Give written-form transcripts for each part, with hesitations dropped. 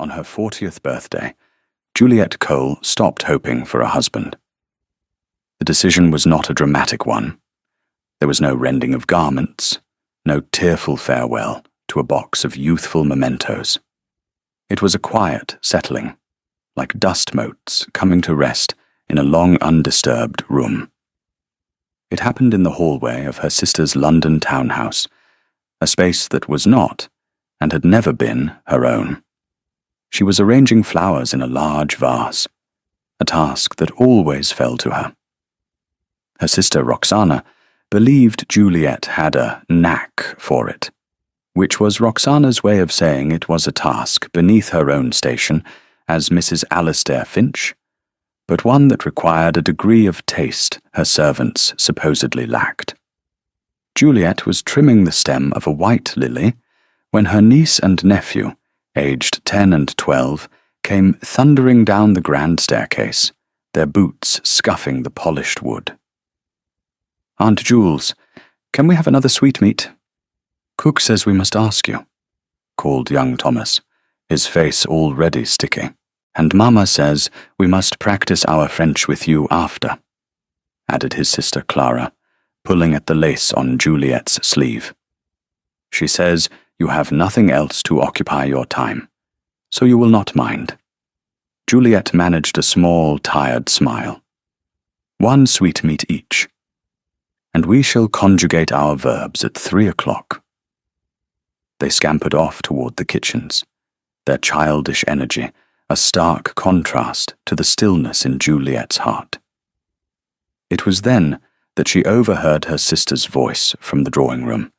On her 40th birthday, Juliet Cole stopped hoping for a husband. The decision was not a dramatic one. There was no rending of garments, no tearful farewell to a box of youthful mementos. It was a quiet settling, like dust motes coming to rest in a long undisturbed room. It happened in the hallway of her sister's London townhouse, a space that was not, and had never been, her own. She was arranging flowers in a large vase, a task that always fell to her. Her sister Roxana believed Juliet had a knack for it, which was Roxana's way of saying it was a task beneath her own station as Mrs. Alastair Finch, but one that required a degree of taste her servants supposedly lacked. Juliet was trimming the stem of a white lily when her niece and nephew, aged 10 and 12, came thundering down the grand staircase, their boots scuffing the polished wood. "Aunt Jules, can we have another sweetmeat?" "Cook says we must ask you," called young Thomas, his face already sticky. "And Mama says we must practice our French with you after," added his sister Clara, pulling at the lace on Juliet's sleeve. "She says you have nothing else to occupy your time, so you will not mind." Juliet managed a small, tired smile. "One sweetmeat each, and we shall conjugate our verbs at 3 o'clock. They scampered off toward the kitchens, their childish energy a stark contrast to the stillness in Juliet's heart. It was then that she overheard her sister's voice from the drawing room,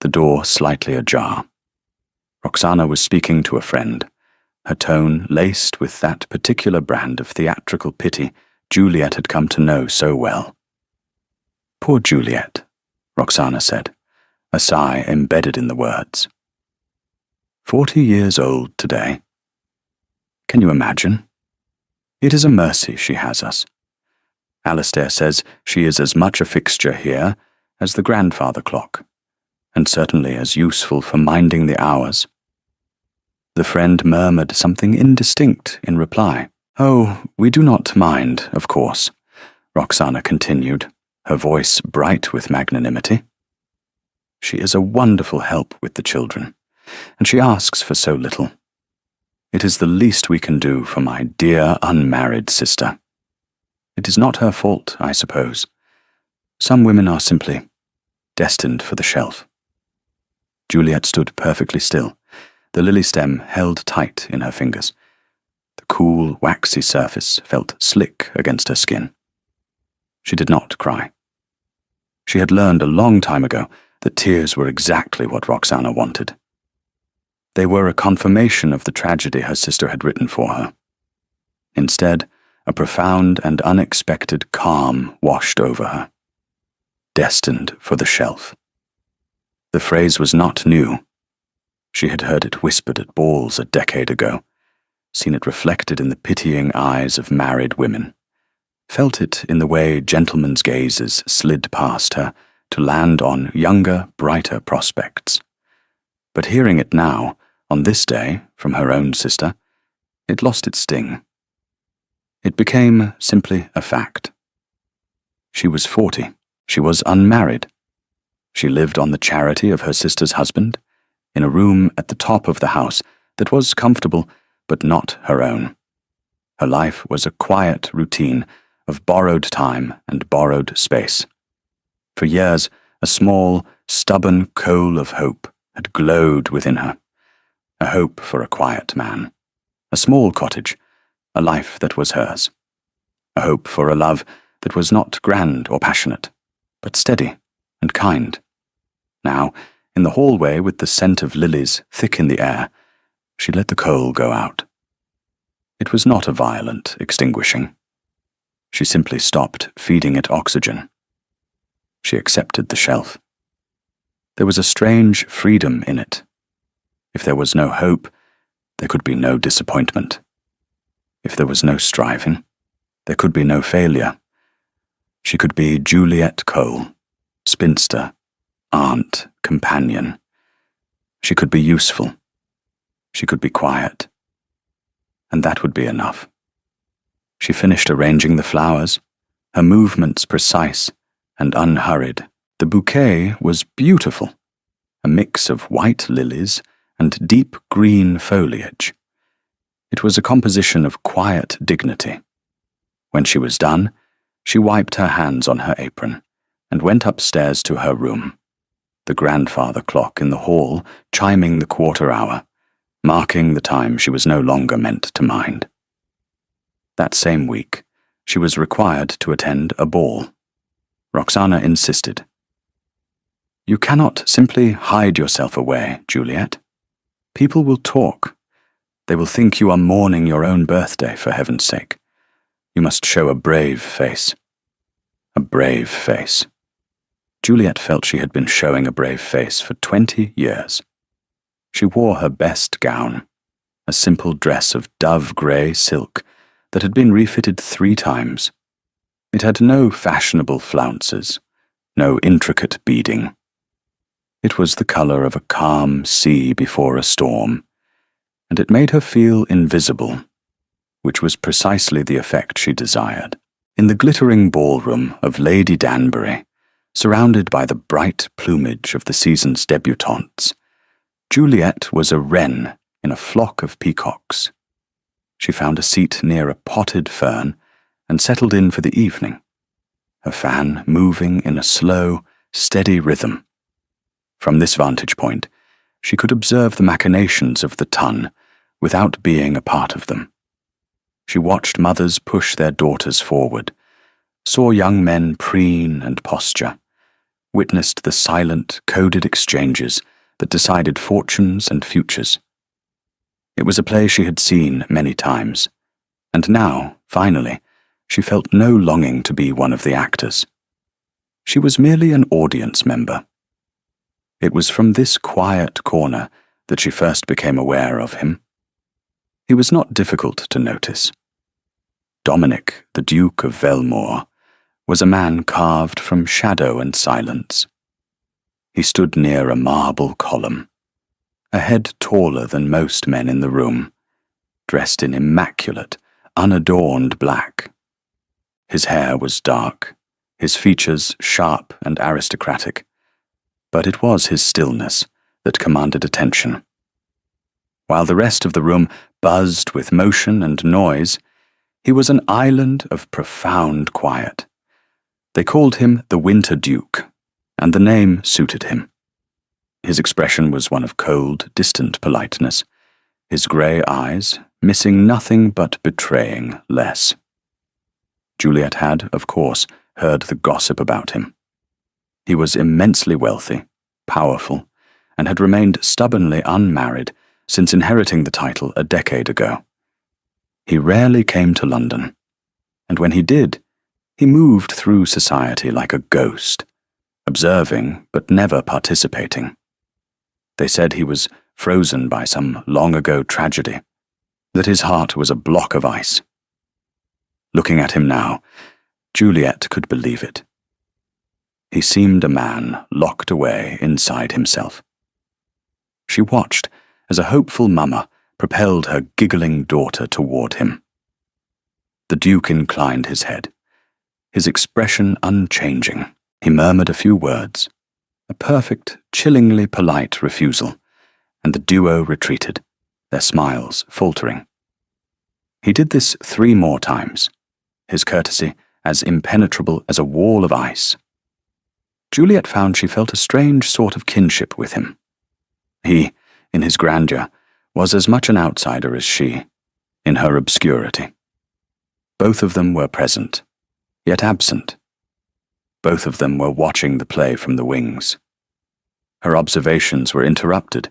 the door slightly ajar. Roxana was speaking to a friend, her tone laced with that particular brand of theatrical pity Juliet had come to know so well. "Poor Juliet," Roxana said, a sigh embedded in the words. 40 years old today. Can you imagine? It is a mercy she has us. Alastair says she is as much a fixture here as the grandfather clock, and certainly as useful for minding the hours. The friend murmured something indistinct in reply. "Oh, we do not mind, of course," Roxana continued, her voice bright with magnanimity. "She is a wonderful help with the children, and she asks for so little. It is the least we can do for my dear unmarried sister. It is not her fault, I suppose. Some women are simply destined for the shelf." Juliet stood perfectly still, the lily stem held tight in her fingers. The cool, waxy surface felt slick against her skin. She did not cry. She had learned a long time ago that tears were exactly what Roxana wanted. They were a confirmation of the tragedy her sister had written for her. Instead, a profound and unexpected calm washed over her. Destined for the shelf. The phrase was not new. She had heard it whispered at balls a decade ago, seen it reflected in the pitying eyes of married women, felt it in the way gentlemen's gazes slid past her to land on younger, brighter prospects. But hearing it now, on this day, from her own sister, it lost its sting. It became simply a fact. She was 40. She was unmarried. She lived on the charity of her sister's husband, in a room at the top of the house that was comfortable, but not her own. Her life was a quiet routine of borrowed time and borrowed space. For years, a small, stubborn coal of hope had glowed within her. A hope for a quiet man, a small cottage, a life that was hers. A hope for a love that was not grand or passionate, but steady and kind. Now, in the hallway with the scent of lilies thick in the air, she let the coal go out. It was not a violent extinguishing. She simply stopped feeding it oxygen. She accepted the shelf. There was a strange freedom in it. If there was no hope, there could be no disappointment. If there was no striving, there could be no failure. She could be Juliet Cole, spinster, aunt, companion. She could be useful. She could be quiet. and that would be enough. She finished arranging the flowers, her movements precise and unhurried. The bouquet was beautiful, a mix of white lilies and deep green foliage. It was a composition of quiet dignity. When she was done, she wiped her hands on her apron and went upstairs to her room, the grandfather clock in the hall chiming the quarter hour, marking the time she was no longer meant to mind. That same week, she was required to attend a ball. Roxana insisted. "You cannot simply hide yourself away, Juliet. People will talk. They will think you are mourning your own birthday, for heaven's sake. You must show a brave face." A brave face. Juliet felt she had been showing a brave face for 20 years. She wore her best gown, a simple dress of dove-grey silk that had been refitted 3 times. It had no fashionable flounces, no intricate beading. It was the colour of a calm sea before a storm, and it made her feel invisible, which was precisely the effect she desired. In the glittering ballroom of Lady Danbury, surrounded by the bright plumage of the season's debutantes, Juliet was a wren in a flock of peacocks. She found a seat near a potted fern and settled in for the evening, her fan moving in a slow, steady rhythm. From this vantage point, she could observe the machinations of the ton without being a part of them. She watched mothers push their daughters forward, saw young men preen and posture, witnessed the silent, coded exchanges that decided fortunes and futures. It was a play she had seen many times, and now, finally, she felt no longing to be one of the actors. She was merely an audience member. It was from this quiet corner that she first became aware of him. He was not difficult to notice. Dominic, the Duke of Velmore, was a man carved from shadow and silence. He stood near a marble column, a head taller than most men in the room, dressed in immaculate, unadorned black. His hair was dark, his features sharp and aristocratic, but it was his stillness that commanded attention. While the rest of the room buzzed with motion and noise, he was an island of profound quiet. They called him the Winter Duke, and the name suited him. His expression was one of cold, distant politeness, his grey eyes missing nothing but betraying less. Juliet had, of course, heard the gossip about him. He was immensely wealthy, powerful, and had remained stubbornly unmarried since inheriting the title a decade ago. He rarely came to London, and when he did, he moved through society like a ghost, observing but never participating. They said he was frozen by some long-ago tragedy, that his heart was a block of ice. Looking at him now, Juliet could believe it. He seemed a man locked away inside himself. She watched as a hopeful mama propelled her giggling daughter toward him. The Duke inclined his head, his expression unchanging. He murmured a few words, a perfect, chillingly polite refusal, and the duo retreated, their smiles faltering. He did this 3 more times, his courtesy as impenetrable as a wall of ice. Juliet found she felt a strange sort of kinship with him. He, in his grandeur, was as much an outsider as she, in her obscurity. Both of them were present, yet absent. Both of them were watching the play from the wings. Her observations were interrupted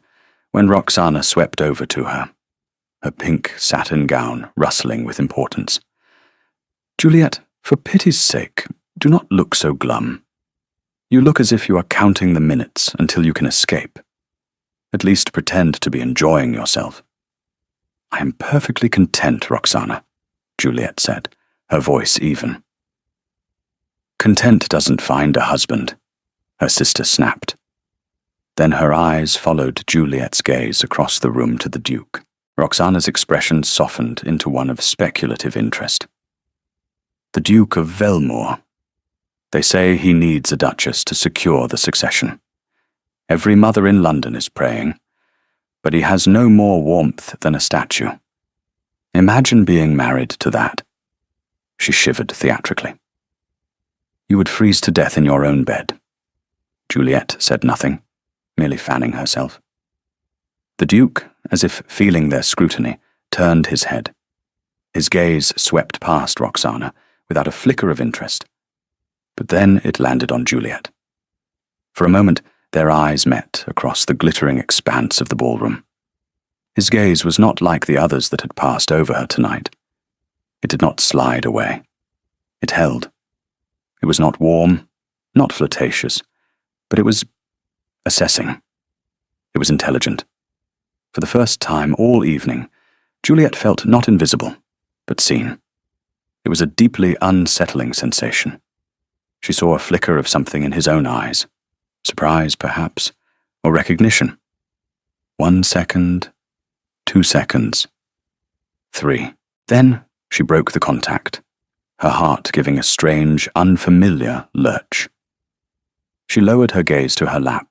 when Roxana swept over to her, her pink satin gown rustling with importance. "Juliet, for pity's sake, do not look so glum. You look as if you are counting the minutes until you can escape. At least pretend to be enjoying yourself." "I am perfectly content, Roxana," Juliet said, her voice even. "Content doesn't find a husband," her sister snapped. Then her eyes followed Juliet's gaze across the room to the Duke. Roxana's expression softened into one of speculative interest. The Duke of Velmore. They say he needs a duchess to secure the succession. Every mother in London is praying, but he has no more warmth than a statue. Imagine being married to that. She shivered theatrically. You would freeze to death in your own bed. Juliet said nothing, merely fanning herself. The Duke, as if feeling their scrutiny, turned his head. His gaze swept past Roxana without a flicker of interest. But then it landed on Juliet. For a moment, their eyes met across the glittering expanse of the ballroom. His gaze was not like the others that had passed over her tonight. It did not slide away. It held. It was not warm, not flirtatious, but it was assessing. It was intelligent. For the first time all evening, Juliet felt not invisible, but seen. It was a deeply unsettling sensation. She saw a flicker of something in his own eyes. Surprise, perhaps, or recognition. 1 second, 2 seconds, 3. Then she broke the contact, her heart giving a strange, unfamiliar lurch. She lowered her gaze to her lap,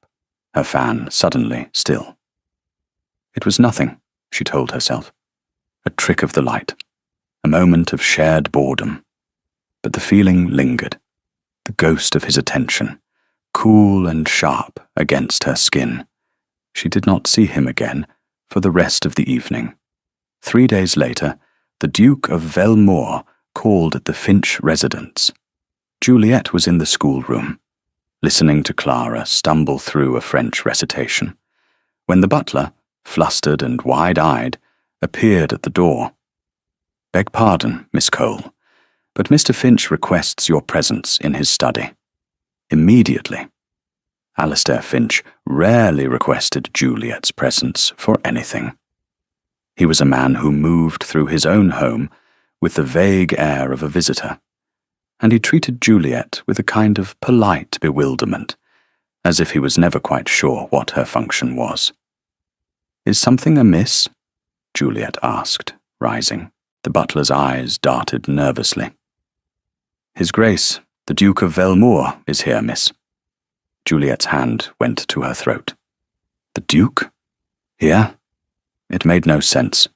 her fan suddenly still. It was nothing, she told herself. A trick of the light, a moment of shared boredom. But the feeling lingered, the ghost of his attention, cool and sharp against her skin. She did not see him again for the rest of the evening. 3 days later, the Duke of Velmore called at the Finch residence. Juliet was in the schoolroom, listening to Clara stumble through a French recitation, when the butler, flustered and wide-eyed, appeared at the door. Beg pardon, Miss Cole, but Mr. Finch requests your presence in his study. Immediately. Alistair Finch rarely requested Juliet's presence for anything. He was a man who moved through his own home with the vague air of a visitor, and he treated Juliet with a kind of polite bewilderment, as if he was never quite sure what her function was. Is something amiss? Juliet asked, rising. The butler's eyes darted nervously. His Grace, the Duke of Velmore, is here, miss. Juliet's hand went to her throat. The Duke? Here? It made no sense.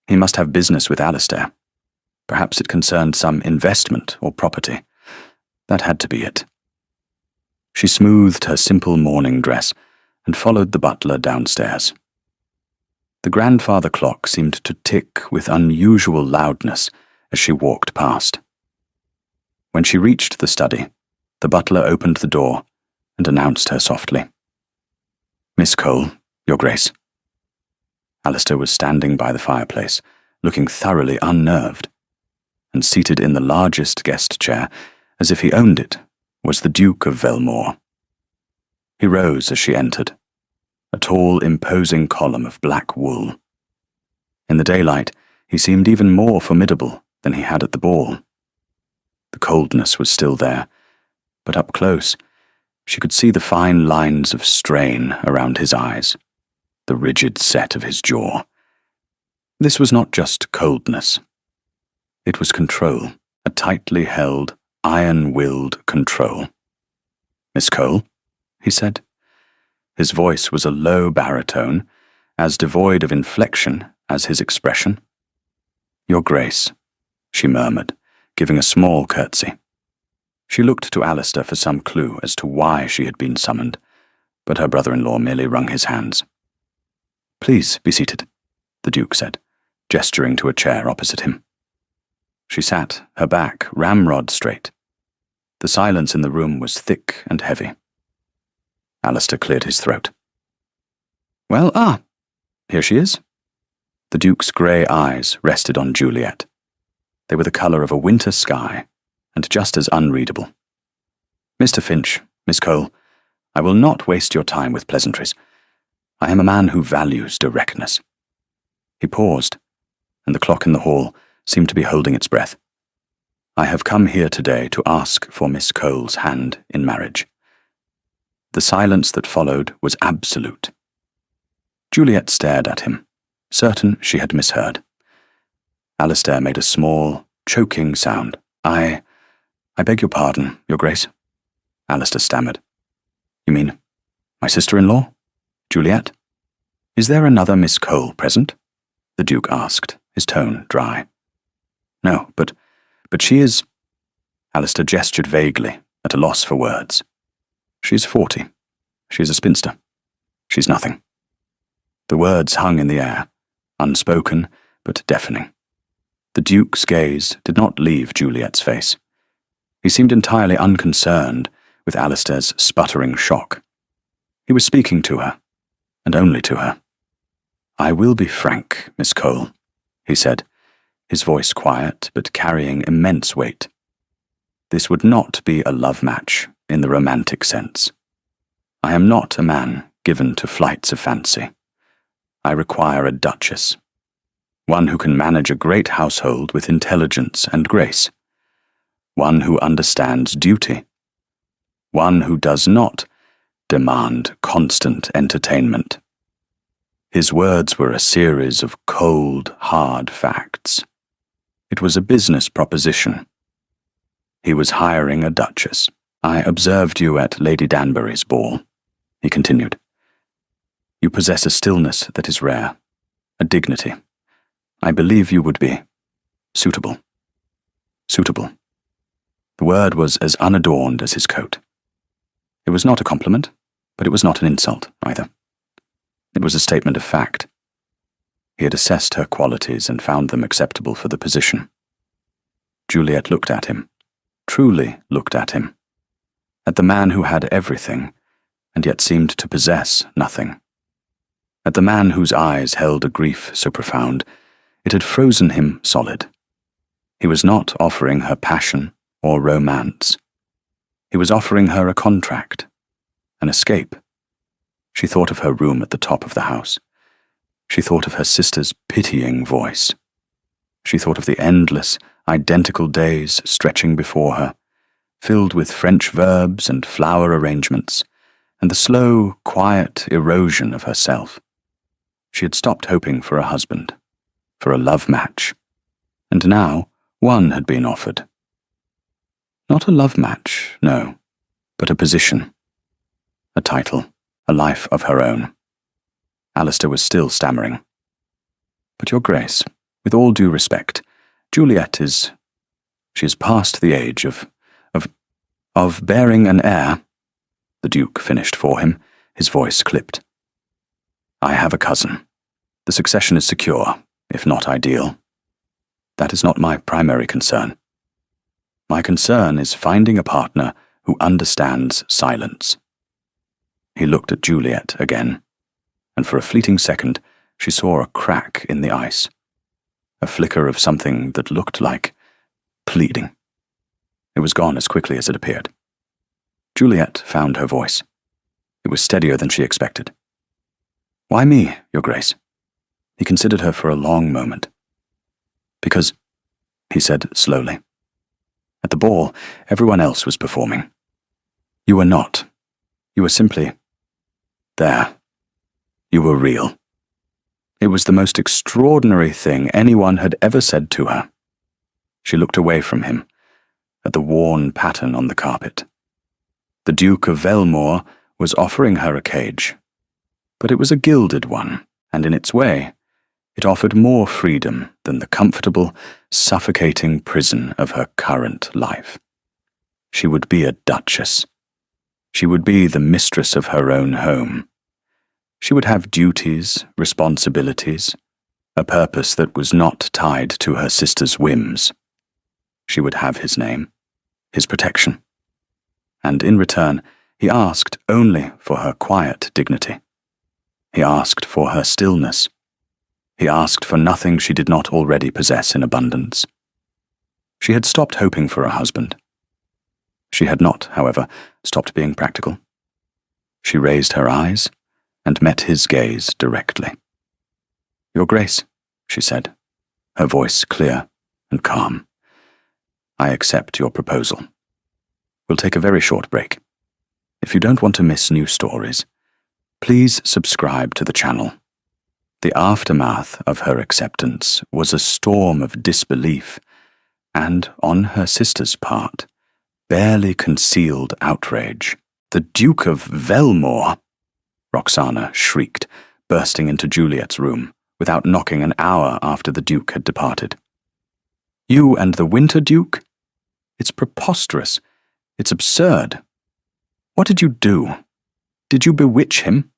He must have business with Alistair. Perhaps it concerned some investment or property. That had to be it. She smoothed her simple morning dress and followed the butler downstairs. The grandfather clock seemed to tick with unusual loudness as she walked past. When she reached the study, the butler opened the door and announced her softly. Miss Cole, Your Grace. Alistair was standing by the fireplace, looking thoroughly unnerved, and seated in the largest guest chair, as if he owned it, was the Duke of Velmore. He rose as she entered, a tall, imposing column of black wool. In the daylight, he seemed even more formidable than he had at the ball. The coldness was still there, but up close, she could see the fine lines of strain around his eyes, the rigid set of his jaw. This was not just coldness. It was control, a tightly held, iron-willed control. Miss Cole, he said. His voice was a low baritone, as devoid of inflection as his expression. Your Grace, she murmured, giving a small curtsy. She looked to Alistair for some clue as to why she had been summoned, but her brother-in-law merely wrung his hands. Please be seated, the Duke said, gesturing to a chair opposite him. She sat, her back ramrod straight. The silence in the room was thick and heavy. Alistair cleared his throat. Well, here she is. The Duke's grey eyes rested on Juliet. They were the colour of a winter sky, and just as unreadable. Mr. Finch, Miss Cole, I will not waste your time with pleasantries. I am a man who values directness. He paused, and the clock in the hall seemed to be holding its breath. I have come here today to ask for Miss Cole's hand in marriage. The silence that followed was absolute. Juliet stared at him, certain she had misheard. Alistair made a small, choking sound. I beg your pardon, Your Grace," Alistair stammered. "You mean my sister-in-law? Juliet? Is there another Miss Cole present?" the Duke asked, his tone dry. "No, but she is—" Alistair gestured vaguely, at a loss for words. "She's 40. She's a spinster. She's nothing." The words hung in the air, unspoken but deafening. The Duke's gaze did not leave Juliet's face. He seemed entirely unconcerned with Alistair's sputtering shock. He was speaking to her, and only to her. "I will be frank, Miss Cole," he said, his voice quiet but carrying immense weight. "This would not be a love match in the romantic sense. I am not a man given to flights of fancy. I require a duchess, one who can manage a great household with intelligence and grace, one who understands duty, one who does not demand constant entertainment." His words were a series of cold, hard facts. It was a business proposition. He was hiring a duchess. "I observed you at Lady Danbury's ball," he continued. "You possess a stillness that is rare, a dignity. I believe you would be suitable." Suitable. The word was as unadorned as his coat. It was not a compliment, but it was not an insult either. It was a statement of fact. He had assessed her qualities and found them acceptable for the position. Juliet looked at him, truly looked at him, at the man who had everything, and yet seemed to possess nothing. At the man whose eyes held a grief so profound, it had frozen him solid. He was not offering her passion or romance. He was offering her a contract, an escape. She thought of her room at the top of the house. She thought of her sister's pitying voice. She thought of the endless, identical days stretching before her, filled with French verbs and flower arrangements, and the slow, quiet erosion of herself. She had stopped hoping for a husband, for a love match, and now one had been offered. Not a love match, no, but a position, a title, a life of her own. Alistair was still stammering. "But Your Grace, with all due respect, Juliet she is past the age of bearing an heir," the Duke finished for him, his voice clipped. "I have a cousin. The succession is secure, if not ideal. That is not my primary concern. My concern is finding a partner who understands silence." He looked at Juliet again, and for a fleeting second she saw a crack in the ice, a flicker of something that looked like pleading. It was gone as quickly as it appeared. Juliet found her voice. It was steadier than she expected. "Why me, Your Grace?" He considered her for a long moment. "Because," he said slowly, "at the ball everyone else was performing. You were not. You were simply there. You were real. It was the most extraordinary thing anyone had ever said to her." She looked away from him, at the worn pattern on the carpet. The Duke of Velmore was offering her a cage, but it was a gilded one, and in its way, it offered more freedom than the comfortable, suffocating prison of her current life. She would be a duchess. She would be the mistress of her own home. She would have duties, responsibilities, a purpose that was not tied to her sister's whims. She would have his name, his protection. And in return, he asked only for her quiet dignity. He asked for her stillness. He asked for nothing she did not already possess in abundance. She had stopped hoping for a husband. She had not, however, stopped being practical. She raised her eyes and met his gaze directly. "Your Grace," she said, her voice clear and calm, "I accept your proposal. We'll take a very short break. If you don't want to miss new stories, please subscribe to the channel. The aftermath of her acceptance was a storm of disbelief, and, on her sister's part, barely concealed outrage. "The Duke of Velmore!" Roxana shrieked, bursting into Juliet's room, without knocking an hour after the Duke had departed. "You and the Winter Duke? It's preposterous. It's absurd. What did you do? Did you bewitch him?"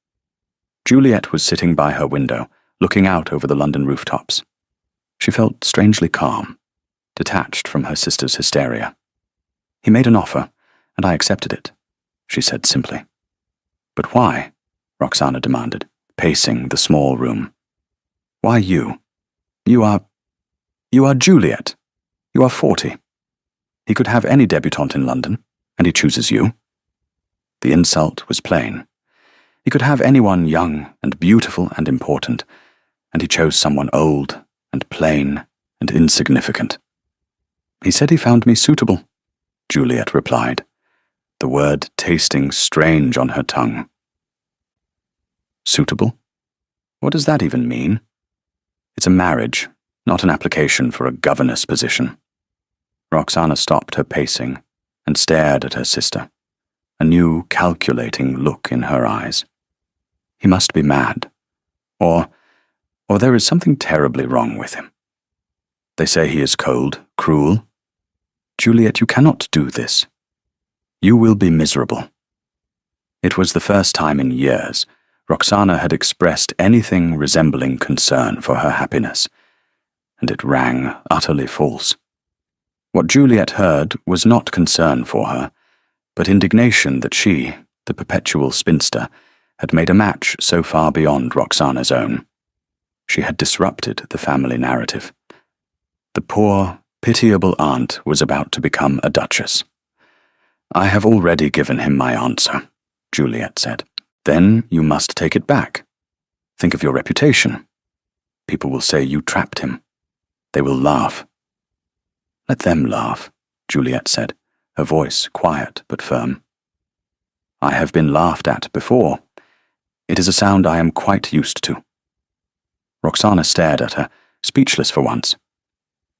Juliet was sitting by her window, looking out over the London rooftops. She felt strangely calm, detached from her sister's hysteria. "He made an offer, and I accepted it," she said simply. "But why?" Roxana demanded, pacing the small room. "Why you? You are Juliet. You are 40. He could have any debutante in London, and he chooses you." The insult was plain. He could have anyone young and beautiful and important, and he chose someone old and plain and insignificant. "He said he found me suitable," Juliet replied, the word tasting strange on her tongue. Suitable? What does that even mean? It's a marriage, not an application for a governess position. Roxana stopped her pacing and stared at her sister, a new calculating look in her eyes. He must be mad, or there is something terribly wrong with him. They say he is cold, cruel. Juliet, you cannot do this. You will be miserable. It was the first time in years Roxana had expressed anything resembling concern for her happiness, and it rang utterly false. What Juliet heard was not concern for her, but indignation that she, the perpetual spinster, had made a match so far beyond Roxana's own. She had disrupted the family narrative. The poor, pitiable aunt was about to become a duchess. "I have already given him my answer," Juliet said. "Then you must take it back. Think of your reputation. People will say you trapped him. They will laugh." "Let them laugh," Juliet said, her voice quiet but firm. "I have been laughed at before. It is a sound I am quite used to." Roxana stared at her, speechless for once.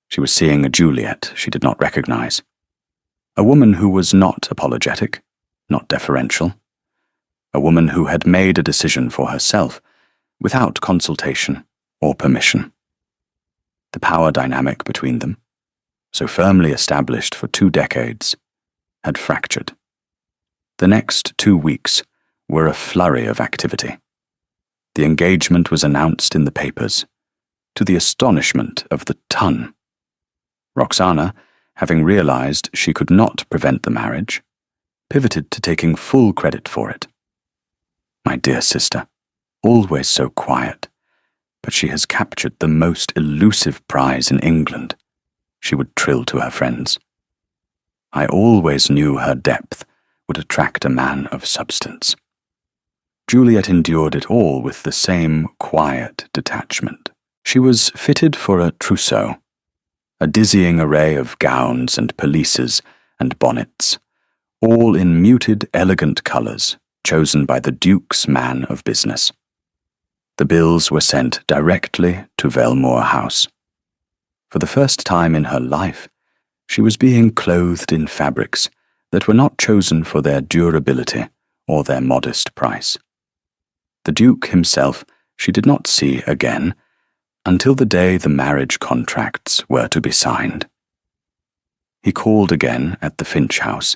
She was seeing a Juliet she did not recognize. A woman who was not apologetic, not deferential. A woman who had made a decision for herself, without consultation or permission. The power dynamic between them, so firmly established for 2 decades, had fractured. The next 2 weeks were a flurry of activity. The engagement was announced in the papers, to the astonishment of the ton. Roxana, having realized she could not prevent the marriage, pivoted to taking full credit for it. "My dear sister, always so quiet, but she has captured the most elusive prize in England," she would trill to her friends. "I always knew her depth would attract a man of substance." Juliet endured it all with the same quiet detachment. She was fitted for a trousseau, a dizzying array of gowns and pelisses and bonnets, all in muted, elegant colours chosen by the Duke's man of business. The bills were sent directly to Velmore House. For the first time in her life, she was being clothed in fabrics that were not chosen for their durability or their modest price. The Duke himself she did not see again until the day the marriage contracts were to be signed. He called again at the Finch house,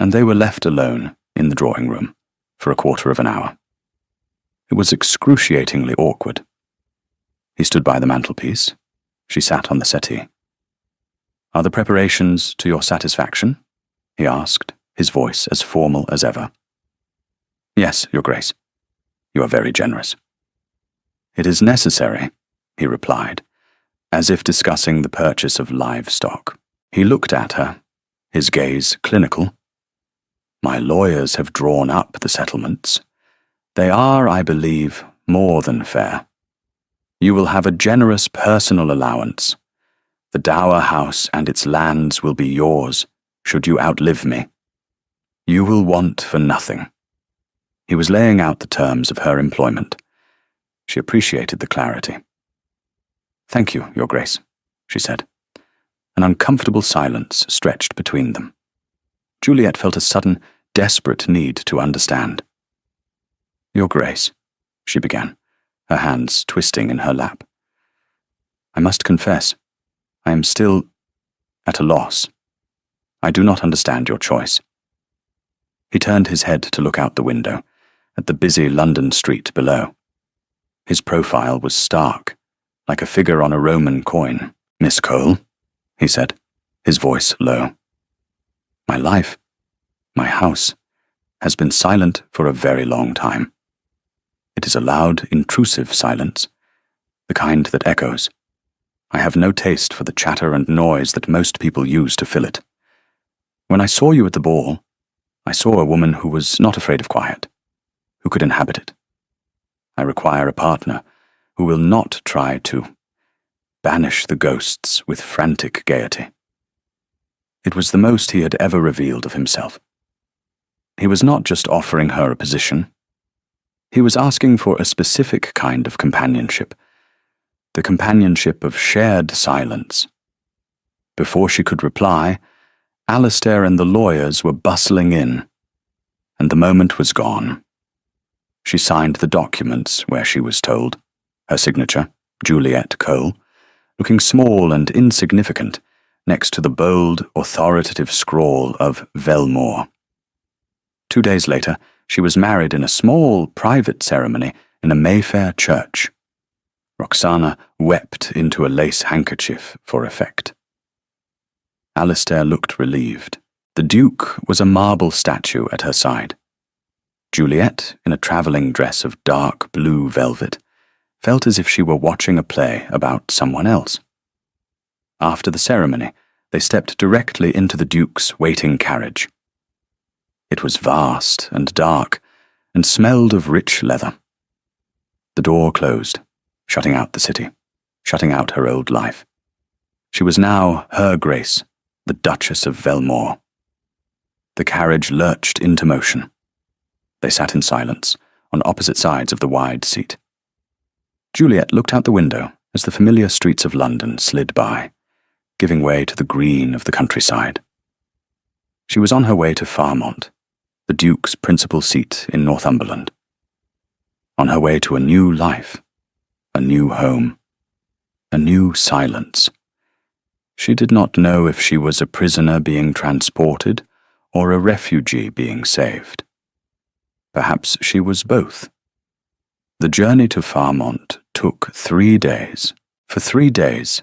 and they were left alone in the drawing room for a quarter of an hour. It was excruciatingly awkward. He stood by the mantelpiece. She sat on the settee. "Are the preparations to your satisfaction?" he asked, his voice as formal as ever. "Yes, Your Grace. You are very generous." "It is necessary," he replied, as if discussing the purchase of livestock. He looked at her, his gaze clinical. "My lawyers have drawn up the settlements. They are, I believe, more than fair. You will have a generous personal allowance. The dower house and its lands will be yours, should you outlive me. You will want for nothing." He was laying out the terms of her employment. She appreciated the clarity. "Thank you, Your Grace," she said. An uncomfortable silence stretched between them. Juliet felt a sudden, desperate need to understand. "Your Grace," she began, her hands twisting in her lap. "I must confess, I am still at a loss. I do not understand your choice." He turned his head to look out the window, at the busy London street below. His profile was stark, like a figure on a Roman coin. "Miss Cole," he said, his voice low. "My life, my house, has been silent for a very long time. It is a loud, intrusive silence, the kind that echoes. I have no taste for the chatter and noise that most people use to fill it. When I saw you at the ball, I saw a woman who was not afraid of quiet, who could inhabit it. I require a partner who will not try to banish the ghosts with frantic gaiety." It was the most he had ever revealed of himself. He was not just offering her a position. He was asking for a specific kind of companionship, the companionship of shared silence. Before she could reply, Alistair and the lawyers were bustling in, and the moment was gone. She signed the documents where she was told, her signature, Juliet Cole, looking small and insignificant next to the bold, authoritative scrawl of Velmore. 2 days later, she was married in a small, private ceremony in a Mayfair church. Roxana wept into a lace handkerchief for effect. Alistair looked relieved. The Duke was a marble statue at her side. Juliet, in a travelling dress of dark blue velvet, felt as if she were watching a play about someone else. After the ceremony, they stepped directly into the Duke's waiting carriage. It was vast and dark, and smelled of rich leather. The door closed, shutting out the city, shutting out her old life. She was now Her Grace, the Duchess of Velmore. The carriage lurched into motion. They sat in silence, on opposite sides of the wide seat. Juliet looked out the window as the familiar streets of London slid by, giving way to the green of the countryside. She was on her way to Farmont, the Duke's principal seat in Northumberland. On her way to a new life, a new home, a new silence. She did not know if she was a prisoner being transported or a refugee being saved. Perhaps she was both. The journey to Farmont took 3 days. For 3 days,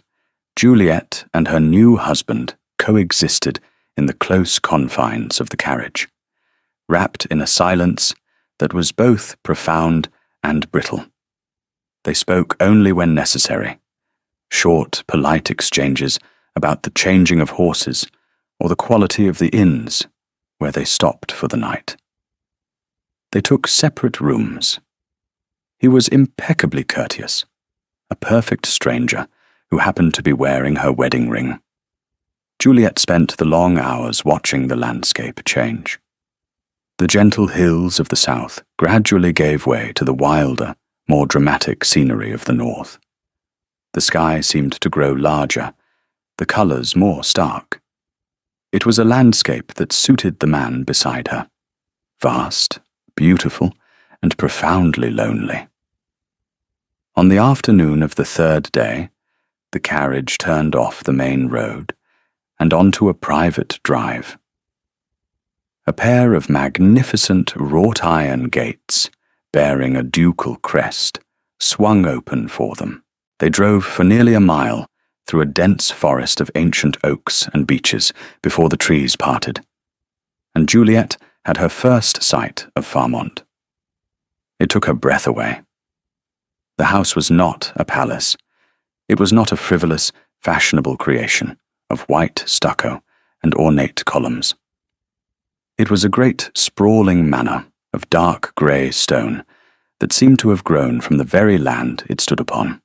Juliet and her new husband coexisted in the close confines of the carriage, wrapped in a silence that was both profound and brittle. They spoke only when necessary, short, polite exchanges about the changing of horses or the quality of the inns where they stopped for the night. They took separate rooms. He was impeccably courteous, a perfect stranger who happened to be wearing her wedding ring. Juliet spent the long hours watching the landscape change. The gentle hills of the south gradually gave way to the wilder, more dramatic scenery of the north. The sky seemed to grow larger, the colours more stark. It was a landscape that suited the man beside her, vast, beautiful, and profoundly lonely. On the afternoon of the 3rd day, the carriage turned off the main road and onto a private drive. A pair of magnificent wrought-iron gates, bearing a ducal crest, swung open for them. They drove for nearly a mile through a dense forest of ancient oaks and beeches before the trees parted, and Juliet had her first sight of Farmont. It took her breath away. The house was not a palace. It was not a frivolous, fashionable creation of white stucco and ornate columns. It was a great, sprawling manor of dark grey stone that seemed to have grown from the very land it stood upon.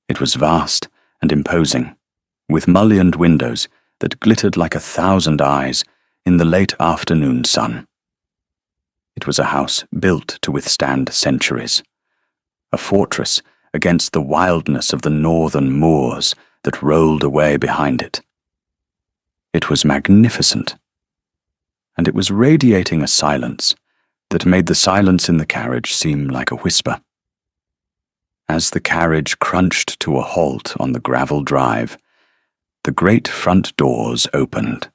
It was vast and imposing, with mullioned windows that glittered like 1,000 eyes in the late afternoon sun. It was a house built to withstand centuries, a fortress against the wildness of the northern moors that rolled away behind it. It was magnificent, and it was radiating a silence that made the silence in the carriage seem like a whisper. As the carriage crunched to a halt on the gravel drive, the great front doors opened.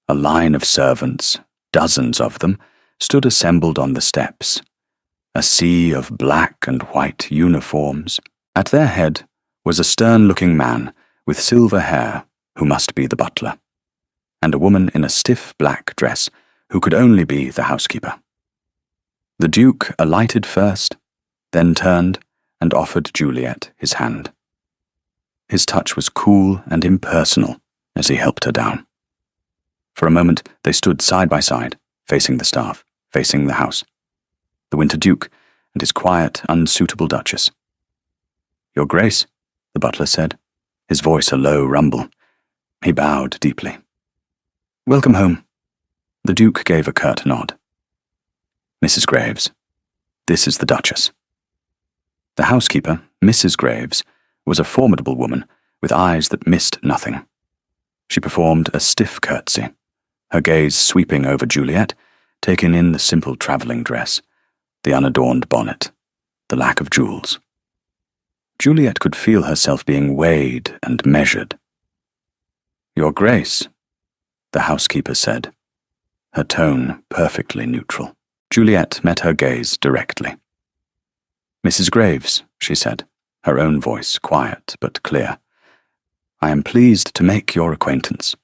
A line of servants, dozens of them, stood assembled on the steps, a sea of black and white uniforms. At their head was a stern-looking man with silver hair who must be the butler, and a woman in a stiff black dress who could only be the housekeeper. The Duke alighted first, then turned and offered Juliet his hand. His touch was cool and impersonal as he helped her down. For a moment they stood side by side, facing the staff, facing the house. The Winter Duke and his quiet, unsuitable Duchess. "Your Grace," the butler said, his voice a low rumble. He bowed deeply. "Welcome home." The Duke gave a curt nod. "Mrs. Graves, this is the Duchess." The housekeeper, Mrs. Graves, was a formidable woman with eyes that missed nothing. She performed a stiff curtsy, her gaze sweeping over Juliet, taking in the simple travelling dress, the unadorned bonnet, the lack of jewels. Juliet could feel herself being weighed and measured. "Your Grace," the housekeeper said, her tone perfectly neutral. Juliet met her gaze directly. "Mrs. Graves," she said, her own voice quiet but clear, "I am pleased to make your acquaintance."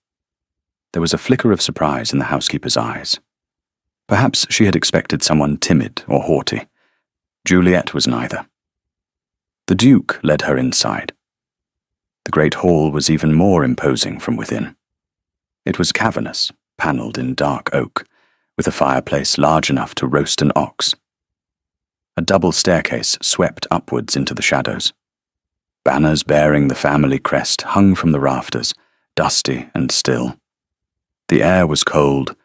There was a flicker of surprise in the housekeeper's eyes. Perhaps she had expected someone timid or haughty. Juliet was neither. The Duke led her inside. The great hall was even more imposing from within. It was cavernous, panelled in dark oak, with a fireplace large enough to roast an ox. A double staircase swept upwards into the shadows. Banners bearing the family crest hung from the rafters, dusty and still. The air was cold,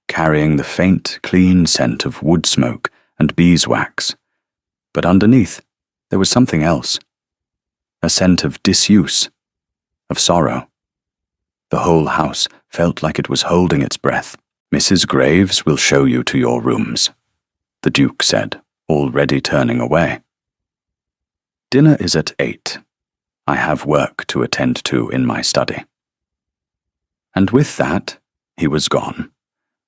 carrying the faint, clean scent of wood smoke and beeswax. But underneath, there was something else. A scent of disuse, of sorrow. The whole house felt like it was holding its breath. "Mrs. Graves will show you to your rooms," the Duke said, already turning away. "Dinner is at 8. I have work to attend to in my study." And with that, he was gone,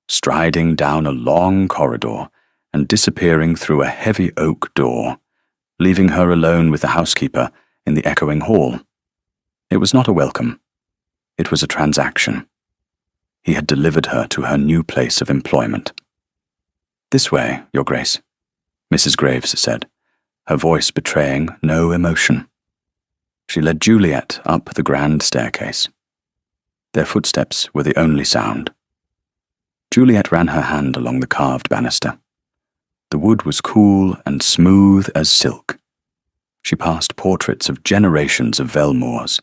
striding down a long corridor and disappearing through a heavy oak door, leaving her alone with the housekeeper in the echoing hall. It was not a welcome. It was a transaction. He had delivered her to her new place of employment. "This way, Your Grace," Mrs. Graves said, her voice betraying no emotion. She led Juliet up the grand staircase. Their footsteps were the only sound. Juliet ran her hand along the carved banister. The wood was cool and smooth as silk. She passed portraits of generations of Velmors,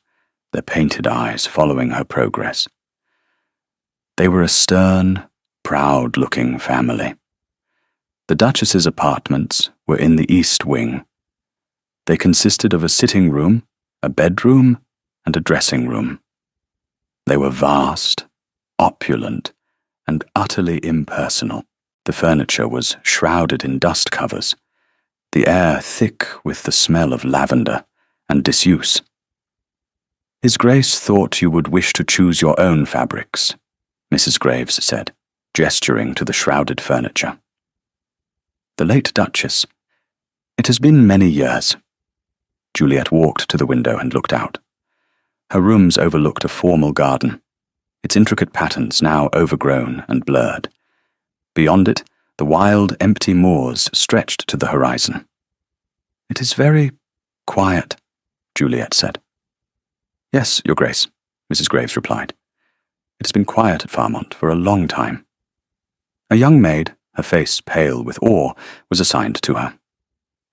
their painted eyes following her progress. They were a stern, proud-looking family. The Duchess's apartments were in the east wing. They consisted of a sitting room, a bedroom, and a dressing room. They were vast, opulent, and utterly impersonal. The furniture was shrouded in dust covers, the air thick with the smell of lavender and disuse. "His Grace thought you would wish to choose your own fabrics," Mrs. Graves said, gesturing to the shrouded furniture. "The late Duchess. It has been many years." Juliet walked to the window and looked out. Her rooms overlooked a formal garden, its intricate patterns now overgrown and blurred. Beyond it, the wild, empty moors stretched to the horizon. "It is very quiet," Juliet said. "Yes, Your Grace," Mrs. Graves replied. "It has been quiet at Farmont for a long time." A young maid, her face pale with awe, was assigned to her.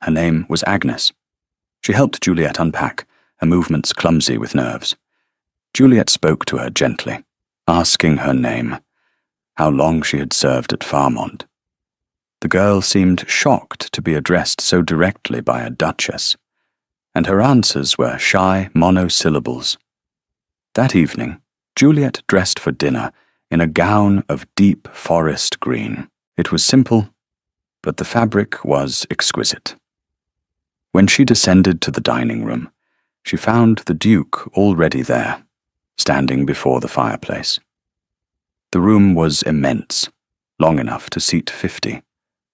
Her name was Agnes. She helped Juliet unpack, her movements clumsy with nerves. Juliet spoke to her gently, asking her name, how long she had served at Farmont. The girl seemed shocked to be addressed so directly by a duchess, and her answers were shy monosyllables. That evening, Juliet dressed for dinner in a gown of deep forest green. It was simple, but the fabric was exquisite. When she descended to the dining room, she found the Duke already there, standing before the fireplace. The room was immense, long enough to seat 50,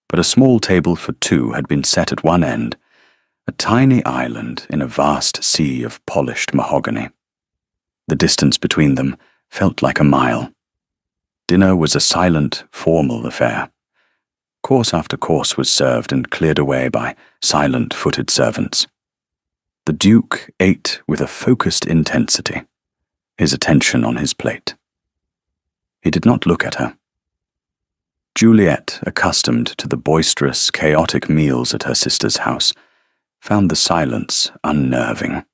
but a small table for two had been set at one end, a tiny island in a vast sea of polished mahogany. The distance between them felt like a mile. Dinner was a silent, formal affair. Course after course was served and cleared away by silent-footed servants. The Duke ate with a focused intensity, his attention on his plate. He did not look at her. Juliet, accustomed to the boisterous, chaotic meals at her sister's house, found the silence unnerving.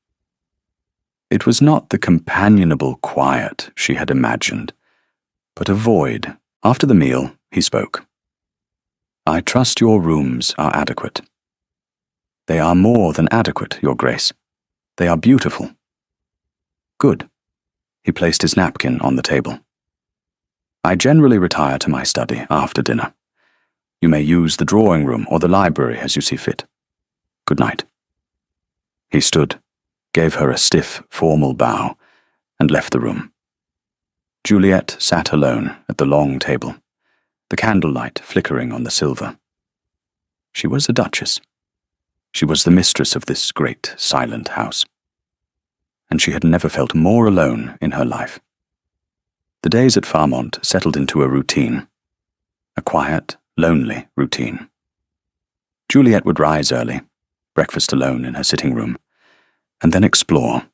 It was not the companionable quiet she had imagined, but a void. After the meal, he spoke. "I trust your rooms are adequate." "They are more than adequate, Your Grace. They are beautiful." "Good." He placed his napkin on the table. "I generally retire to my study after dinner. You may use the drawing room or the library as you see fit. Good night." He stood, gave her a stiff, formal bow, and left the room. Juliet sat alone at the long table, the candlelight flickering on the silver. She was a duchess. She was the mistress of this great, silent house. And she had never felt more alone in her life. The days at Farmont settled into a routine, a quiet, lonely routine. Juliet would rise early, breakfast alone in her sitting room, and then explore.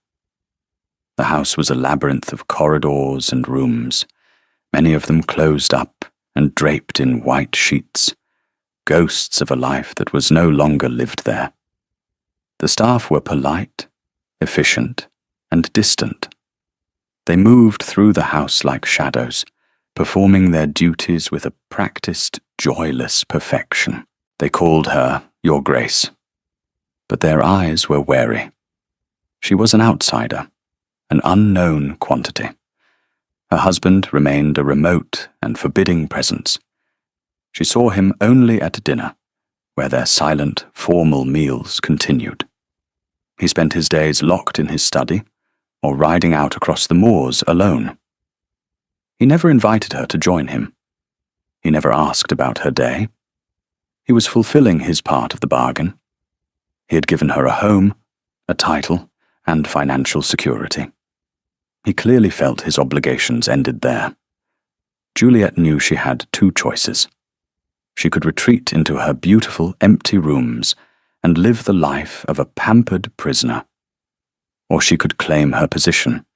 The house was a labyrinth of corridors and rooms, many of them closed up and draped in white sheets, ghosts of a life that was no longer lived there. The staff were polite, efficient, and distant. They moved through the house like shadows, performing their duties with a practiced, joyless perfection. They called her Your Grace, but their eyes were wary. She was an outsider, an unknown quantity. Her husband remained a remote and forbidding presence. She saw him only at dinner, where their silent, formal meals continued. He spent his days locked in his study, or riding out across the moors alone. He never invited her to join him. He never asked about her day. He was fulfilling his part of the bargain. He had given her a home, a title, and financial security. He clearly felt his obligations ended there. Juliet knew she had two choices. She could retreat into her beautiful, empty rooms and live the life of a pampered prisoner, or she could claim her position,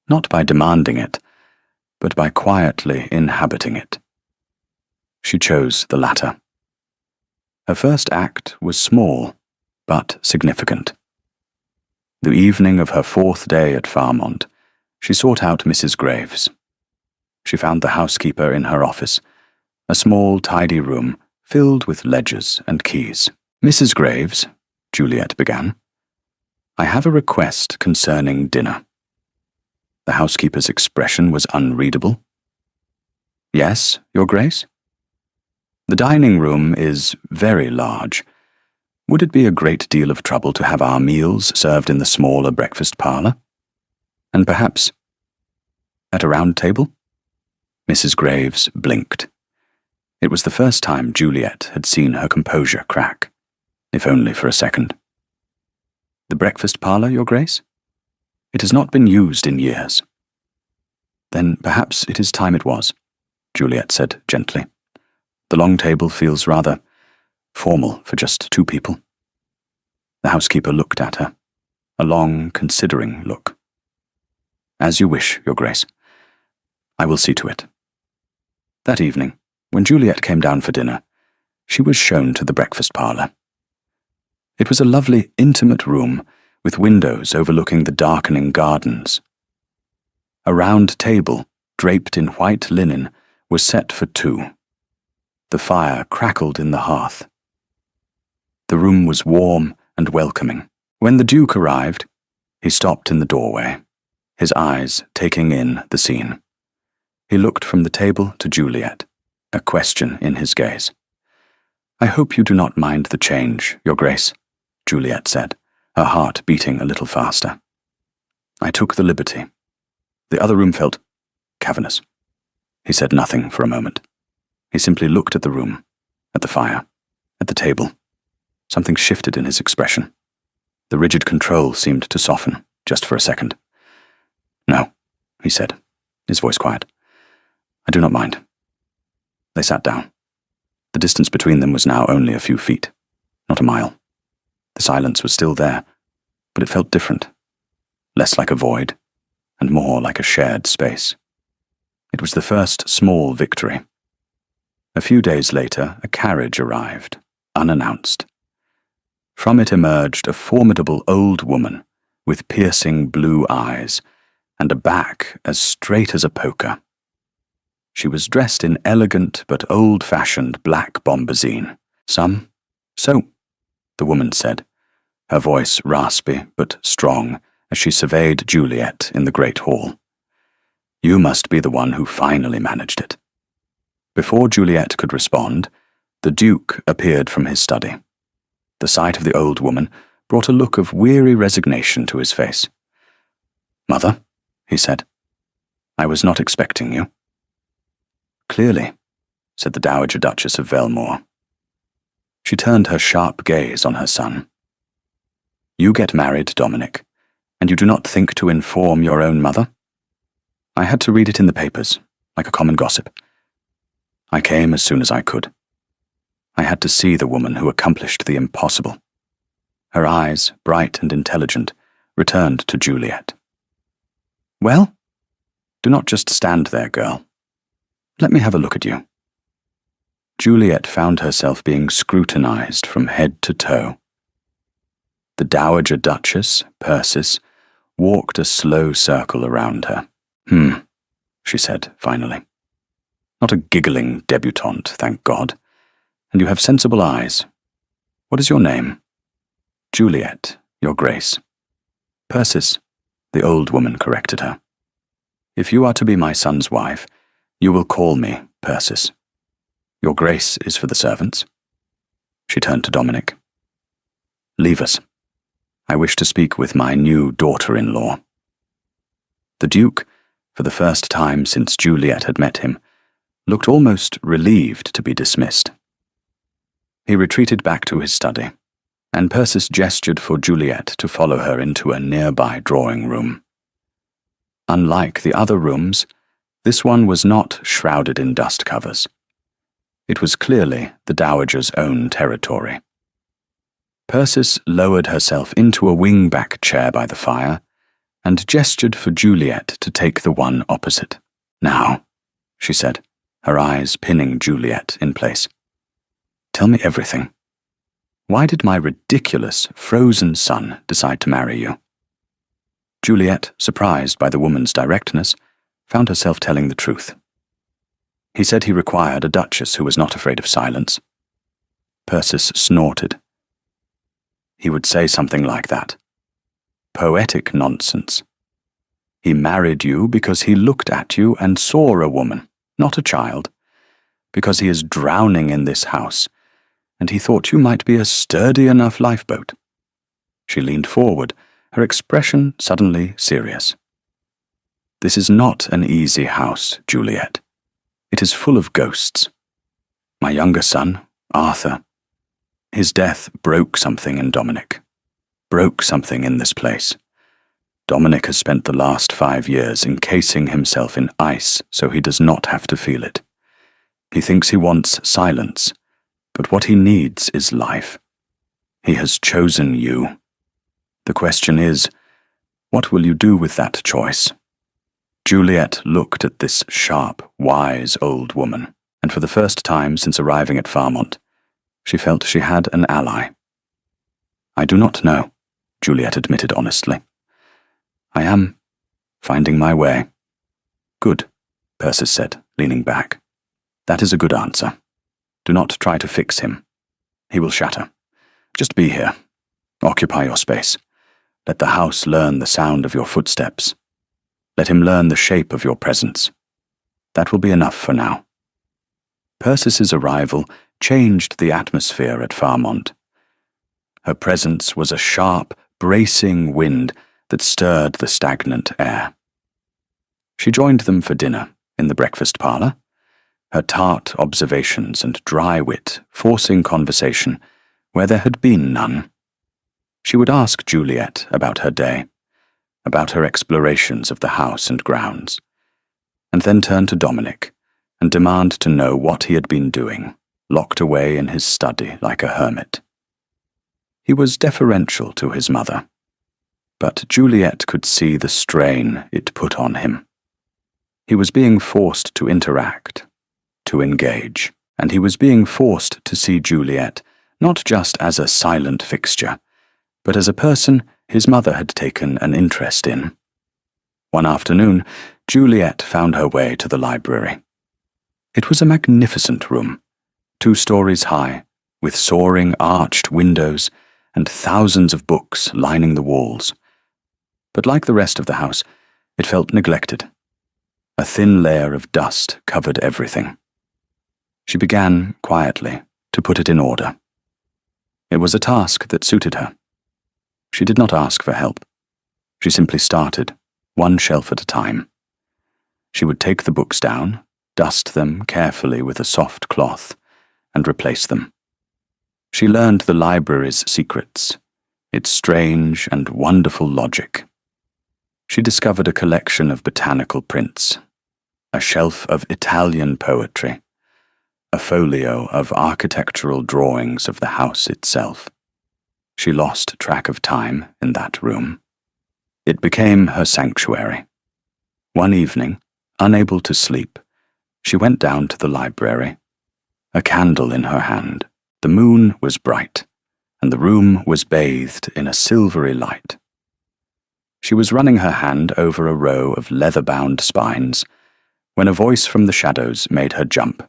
not by demanding it, but by quietly inhabiting it. She chose the latter. Her first act was small, but significant. The evening of her 4th day at Farmont, she sought out Mrs. Graves. She found the housekeeper in her office, a small, tidy room filled with ledgers and keys. "Mrs. Graves," Juliet began, "I have a request concerning dinner." The housekeeper's expression was unreadable. "Yes, Your Grace?" "The dining room is very large. Would it be a great deal of trouble to have our meals served in the smaller breakfast parlour? And perhaps at a round table?" Mrs. Graves blinked. It was the first time Juliet had seen her composure crack, if only for a second. "The breakfast parlour, Your Grace? It has not been used in years." "Then perhaps it is time it was," Juliet said gently. "The long table feels rather formal for just 2 people." The housekeeper looked at her, a long, considering look. "As you wish, Your Grace. I will see to it." That evening, when Juliet came down for dinner, she was shown to the breakfast parlour. It was a lovely, intimate room with windows overlooking the darkening gardens. A round table, draped in white linen, was set for 2. The fire crackled in the hearth. The room was warm and welcoming. When the Duke arrived, he stopped in the doorway, his eyes taking in the scene. He looked from the table to Juliet, a question in his gaze. "I hope you do not mind the change, Your Grace," Juliet said, her heart beating a little faster. "I took the liberty. The other room felt cavernous." He said nothing for a moment. He simply looked at the room, at the fire, at the table. Something shifted in his expression. The rigid control seemed to soften, just for a second. "No," he said, his voice quiet. "I do not mind." They sat down. The distance between them was now only a few feet, not a mile. The silence was still there, but it felt different. Less like a void, and more like a shared space. It was the first small victory. A few days later, a carriage arrived, unannounced. From it emerged a formidable old woman with piercing blue eyes and a back as straight as a poker. She was dressed in elegant but old-fashioned black bombazine. "So," the woman said, her voice raspy but strong as she surveyed Juliet in the great hall. "You must be the one who finally managed it." Before Juliet could respond, the Duke appeared from his study. The sight of the old woman brought a look of weary resignation to his face. "Mother," he said, "I was not expecting you." "Clearly," said the Dowager Duchess of Velmore. She turned her sharp gaze on her son. "You get married, Dominic, and you do not think to inform your own mother?" "I had to read it in the papers, like a common gossip. I came as soon as I could. I had to see the woman who accomplished the impossible." Her eyes, bright and intelligent, returned to Juliet. "Well? Do not just stand there, girl. Let me have a look at you." Juliet found herself being scrutinized from head to toe. The Dowager Duchess, Persis, walked a slow circle around her. She said, finally. "Not a giggling debutante, thank God. And you have sensible eyes. What is your name?" "Juliet, Your Grace." "Persis," the old woman corrected her. "If you are to be my son's wife, you will call me Persis. Your Grace is for the servants." She turned to Dominic. "Leave us. I wish to speak with my new daughter-in-law." The Duke, for the first time since Juliet had met him, looked almost relieved to be dismissed. He retreated back to his study, and Persis gestured for Juliet to follow her into a nearby drawing room. Unlike the other rooms, this one was not shrouded in dust covers. It was clearly the Dowager's own territory. Persis lowered herself into a wing-back chair by the fire and gestured for Juliet to take the one opposite. "Now," she said, her eyes pinning Juliet in place. "Tell me everything. Why did my ridiculous, frozen son decide to marry you?" Juliet, surprised by the woman's directness, found herself telling the truth. "He said he required a duchess who was not afraid of silence." Persis snorted. "He would say something like that. Poetic nonsense. He married you because he looked at you and saw a woman, not a child, because he is drowning in this house, and he thought you might be a sturdy enough lifeboat." She leaned forward, her expression suddenly serious. "This is not an easy house, Juliet. It is full of ghosts. My younger son, Arthur, his death broke something in Dominic, broke something in this place. Dominic has spent the last 5 years encasing himself in ice so he does not have to feel it. He thinks he wants silence, but what he needs is life. He has chosen you. The question is, what will you do with that choice?" Juliet looked at this sharp, wise old woman, and for the first time since arriving at Farmont, she felt she had an ally. "I do not know," Juliet admitted honestly. "I am finding my way." "Good," Persis said, leaning back. "That is a good answer. Do not try to fix him. He will shatter. Just be here. Occupy your space. Let the house learn the sound of your footsteps. Let him learn the shape of your presence. That will be enough for now. Percis's arrival changed the atmosphere at Farmont. Her presence was a sharp, bracing wind that stirred the stagnant air. She joined them for dinner in the breakfast parlour, her tart observations and dry wit forcing conversation where there had been none. She would ask Juliet about her day, about her explorations of the house and grounds, and then turn to Dominic and demand to know what he had been doing, locked away in his study like a hermit. He was deferential to his mother, but Juliet could see the strain it put on him. He was being forced to interact, to engage, and he was being forced to see Juliet not just as a silent fixture, but as a person his mother had taken an interest in. One afternoon, Juliet found her way to the library. It was a magnificent room, 2 stories high, with soaring arched windows and thousands of books lining the walls. But like the rest of the house, it felt neglected. A thin layer of dust covered everything. She began, quietly, to put it in order. It was a task that suited her. She did not ask for help. She simply started, one shelf at a time. She would take the books down, dust them carefully with a soft cloth, and replace them. She learned the library's secrets, its strange and wonderful logic. She discovered a collection of botanical prints, a shelf of Italian poetry, a folio of architectural drawings of the house itself. She lost track of time in that room. It became her sanctuary. One evening, unable to sleep, she went down to the library, a candle in her hand. The moon was bright, and the room was bathed in a silvery light. She was running her hand over a row of leather-bound spines when a voice from the shadows made her jump.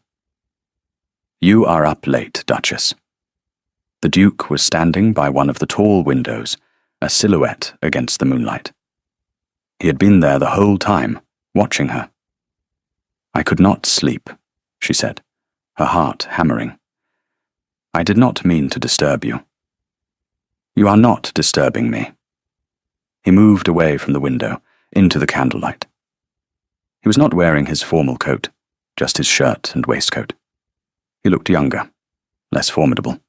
"You are up late, Duchess." The Duke was standing by one of the tall windows, a silhouette against the moonlight. He had been there the whole time, watching her. "I could not sleep," she said, her heart hammering. "I did not mean to disturb you." "You are not disturbing me." He moved away from the window, into the candlelight. He was not wearing his formal coat, just his shirt and waistcoat. He looked younger, less formidable.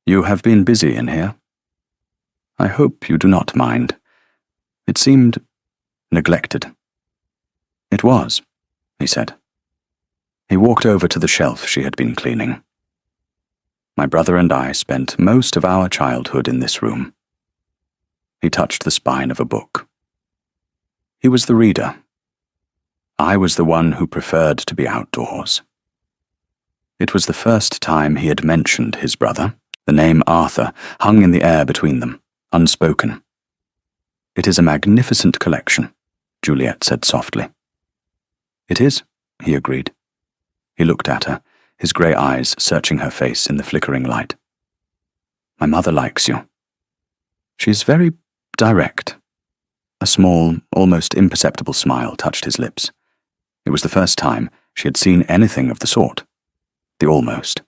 "You have been busy in here. I hope you do not mind. It seemed neglected." "It was," he said. He walked over to the shelf she had been cleaning. "My brother and I spent most of our childhood in this room." He touched the spine of a book. He was the reader. I was the one who preferred to be outdoors. It was the first time he had mentioned his brother. The name Arthur hung in the air between them, unspoken. "It is a magnificent collection," Juliet said softly. "It is," he agreed. He looked at her, his grey eyes searching her face in the flickering light. "My mother likes you. She is very direct." A small, almost imperceptible smile touched his lips. It was the first time she had seen anything of the sort. The almost.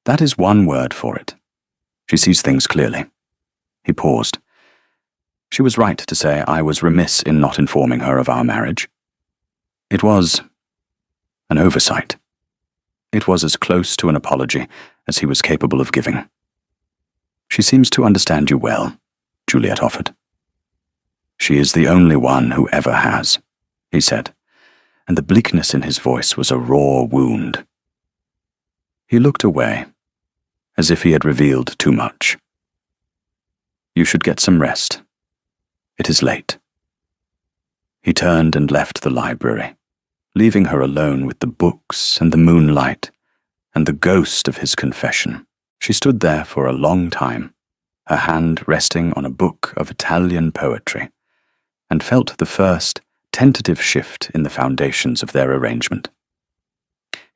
"That is one word for it. She sees things clearly." He paused. "She was right to say I was remiss in not informing her of our marriage. It was an oversight." It was as close to an apology as he was capable of giving. "She seems to understand you well," Juliet offered. "She is the only one who ever has," he said, and the bleakness in his voice was a raw wound. He looked away, as if he had revealed too much. "You should get some rest. It is late." He turned and left the library, leaving her alone with the books and the moonlight and the ghost of his confession. She stood there for a long time, her hand resting on a book of Italian poetry, and felt the first tentative shift in the foundations of their arrangement.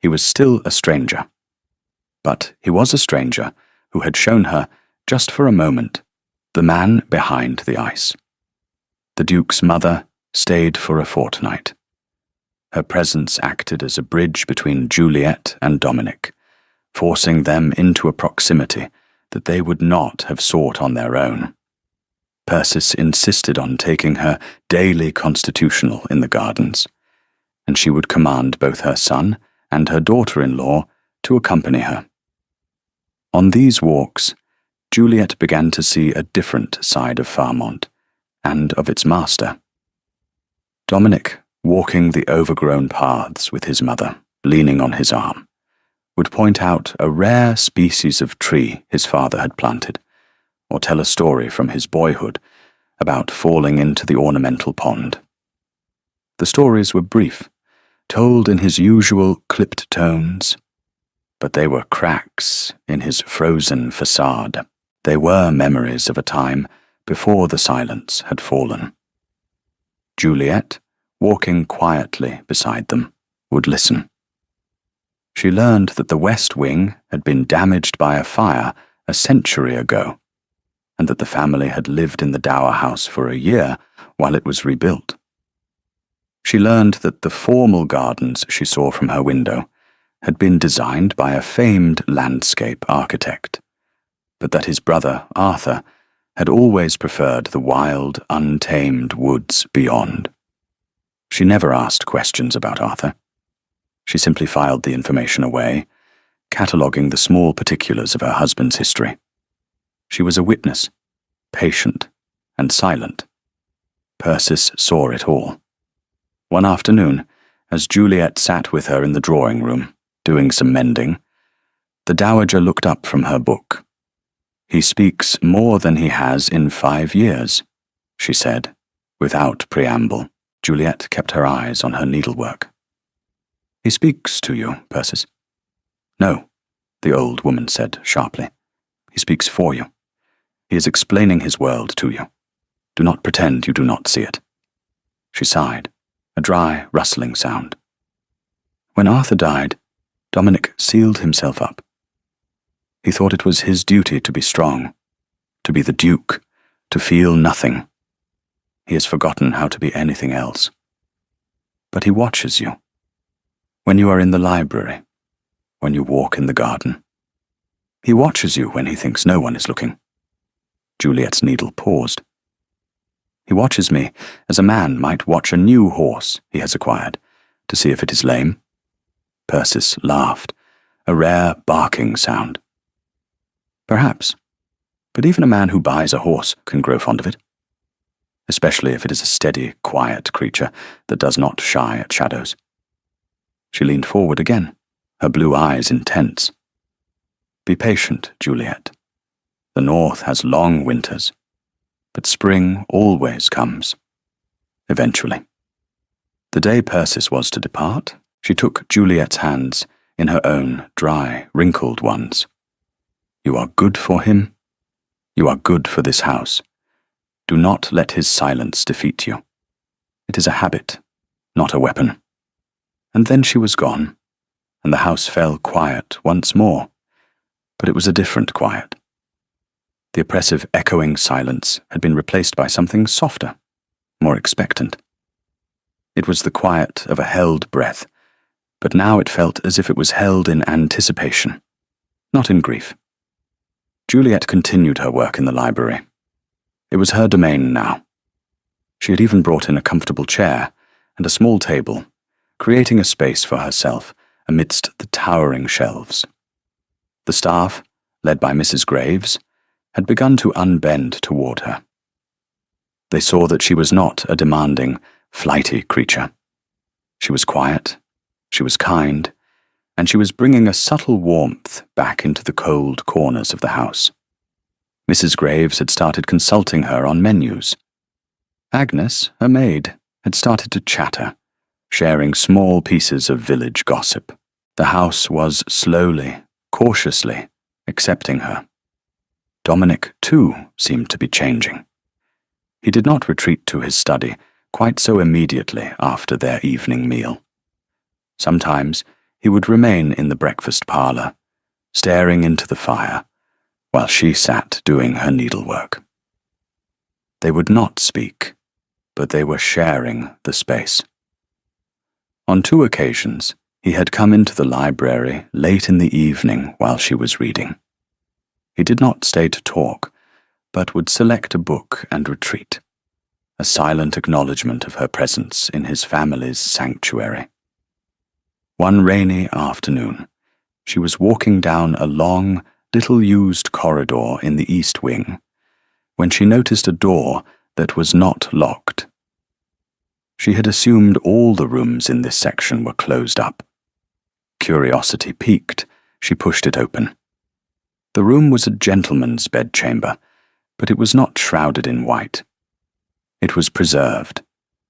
He was still a stranger. But he was a stranger who had shown her, just for a moment, the man behind the ice. The Duke's mother stayed for a fortnight. Her presence acted as a bridge between Juliet and Dominic, forcing them into a proximity that they would not have sought on their own. Persis insisted on taking her daily constitutional in the gardens, and she would command both her son and her daughter-in-law to accompany her. On these walks, Juliet began to see a different side of Farmont, and of its master. Dominic, walking the overgrown paths with his mother, leaning on his arm, would point out a rare species of tree his father had planted, or tell a story from his boyhood about falling into the ornamental pond. The stories were brief, told in his usual clipped tones, but they were cracks in his frozen facade. They were memories of a time before the silence had fallen. Juliet, walking quietly beside them, would listen. She learned that the West Wing had been damaged by a fire a century ago, and that the family had lived in the dower house for a year while it was rebuilt. She learned that the formal gardens she saw from her window had been designed by a famed landscape architect, but that his brother, Arthur, had always preferred the wild, untamed woods beyond. She never asked questions about Arthur. She simply filed the information away, cataloguing the small particulars of her husband's history. She was a witness, patient and silent. Persis saw it all. One afternoon, as Juliet sat with her in the drawing room, doing some mending, the dowager looked up from her book. "He speaks more than he has in 5 years," she said, without preamble. Juliet kept her eyes on her needlework. "He speaks to you, Persis." "No," the old woman said sharply. "He speaks for you. He is explaining his world to you. Do not pretend you do not see it." She sighed, a dry, rustling sound. "When Arthur died, Dominic sealed himself up. He thought it was his duty to be strong, to be the Duke, to feel nothing. He has forgotten how to be anything else. But he watches you. When you are in the library, when you walk in the garden. He watches you when he thinks no one is looking." Juliet's needle paused. "He watches me as a man might watch a new horse he has acquired, to see if it is lame." Persis laughed, a rare barking sound. "Perhaps, but even a man who buys a horse can grow fond of it, especially if it is a steady, quiet creature that does not shy at shadows." She leaned forward again, her blue eyes intense. "Be patient, Juliet. The North has long winters, but spring always comes. Eventually." The day Persis was to depart, she took Juliet's hands in her own dry, wrinkled ones. "You are good for him. You are good for this house. Do not let his silence defeat you. It is a habit, not a weapon." And then she was gone, and the house fell quiet once more, but it was a different quiet. The oppressive, echoing silence had been replaced by something softer, more expectant. It was the quiet of a held breath, but now it felt as if it was held in anticipation, not in grief. Juliet continued her work in the library. It was her domain now. She had even brought in a comfortable chair and a small table, creating a space for herself amidst the towering shelves. The staff, led by Mrs. Graves, had begun to unbend toward her. They saw that she was not a demanding, flighty creature. She was quiet, she was kind, and she was bringing a subtle warmth back into the cold corners of the house. Mrs. Graves had started consulting her on menus. Agnes, her maid, had started to chatter, sharing small pieces of village gossip. The house was slowly, cautiously, accepting her. Dominic, too, seemed to be changing. He did not retreat to his study quite so immediately after their evening meal. Sometimes he would remain in the breakfast parlour, staring into the fire, while she sat doing her needlework. They would not speak, but they were sharing the space. On 2 occasions, he had come into the library late in the evening while she was reading. He did not stay to talk, but would select a book and retreat, a silent acknowledgement of her presence in his family's sanctuary. One rainy afternoon, she was walking down a long, little-used corridor in the east wing, when she noticed a door that was not locked. She had assumed all the rooms in this section were closed up. Curiosity piqued, she pushed it open. The room was a gentleman's bedchamber, but it was not shrouded in white. It was preserved,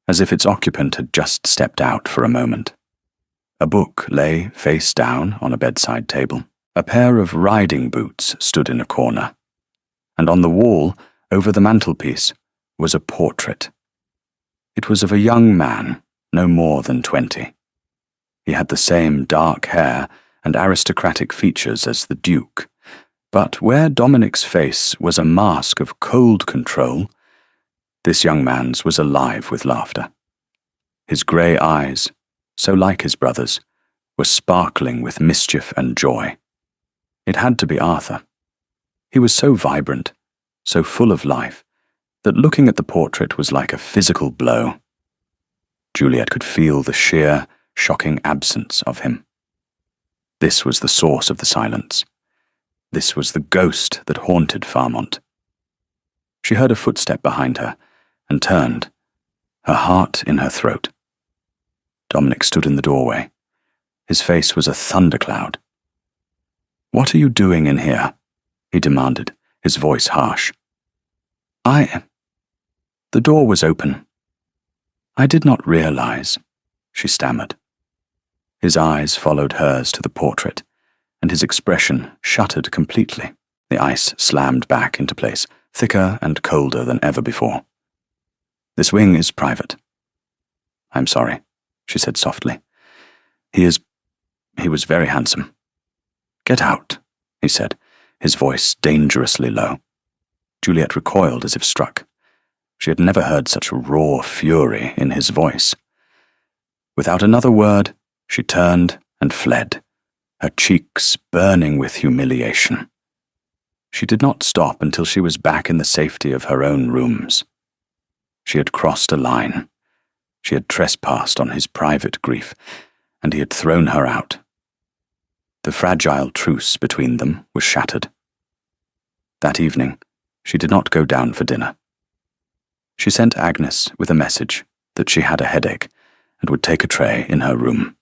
as if its occupant had just stepped out for a moment. A book lay face down on a bedside table. A pair of riding boots stood in a corner, and on the wall, over the mantelpiece, was a portrait. It was of a young man, no more than 20. He had the same dark hair and aristocratic features as the Duke, but where Dominic's face was a mask of cold control, this young man's was alive with laughter. His grey eyes, so like his brother's, were sparkling with mischief and joy. It had to be Arthur. He was so vibrant, so full of life, that looking at the portrait was like a physical blow. Juliet could feel the sheer, shocking absence of him. This was the source of the silence. This was the ghost that haunted Farmont. She heard a footstep behind her and turned, her heart in her throat. Dominic stood in the doorway. His face was a thundercloud. "What are you doing in here?" he demanded, his voice harsh. The door was open. "I did not realize," she stammered. His eyes followed hers to the portrait, and his expression shuttered completely. The ice slammed back into place, thicker and colder than ever before. "This wing is private." "I'm sorry," she said softly. He was very handsome." "Get out," he said, his voice dangerously low. Juliet recoiled as if struck. She had never heard such raw fury in his voice. Without another word, she turned and fled, her cheeks burning with humiliation. She did not stop until she was back in the safety of her own rooms. She had crossed a line. She had trespassed on his private grief, and he had thrown her out. The fragile truce between them was shattered. That evening, she did not go down for dinner. She sent Agnes with a message that she had a headache and would take a tray in her room.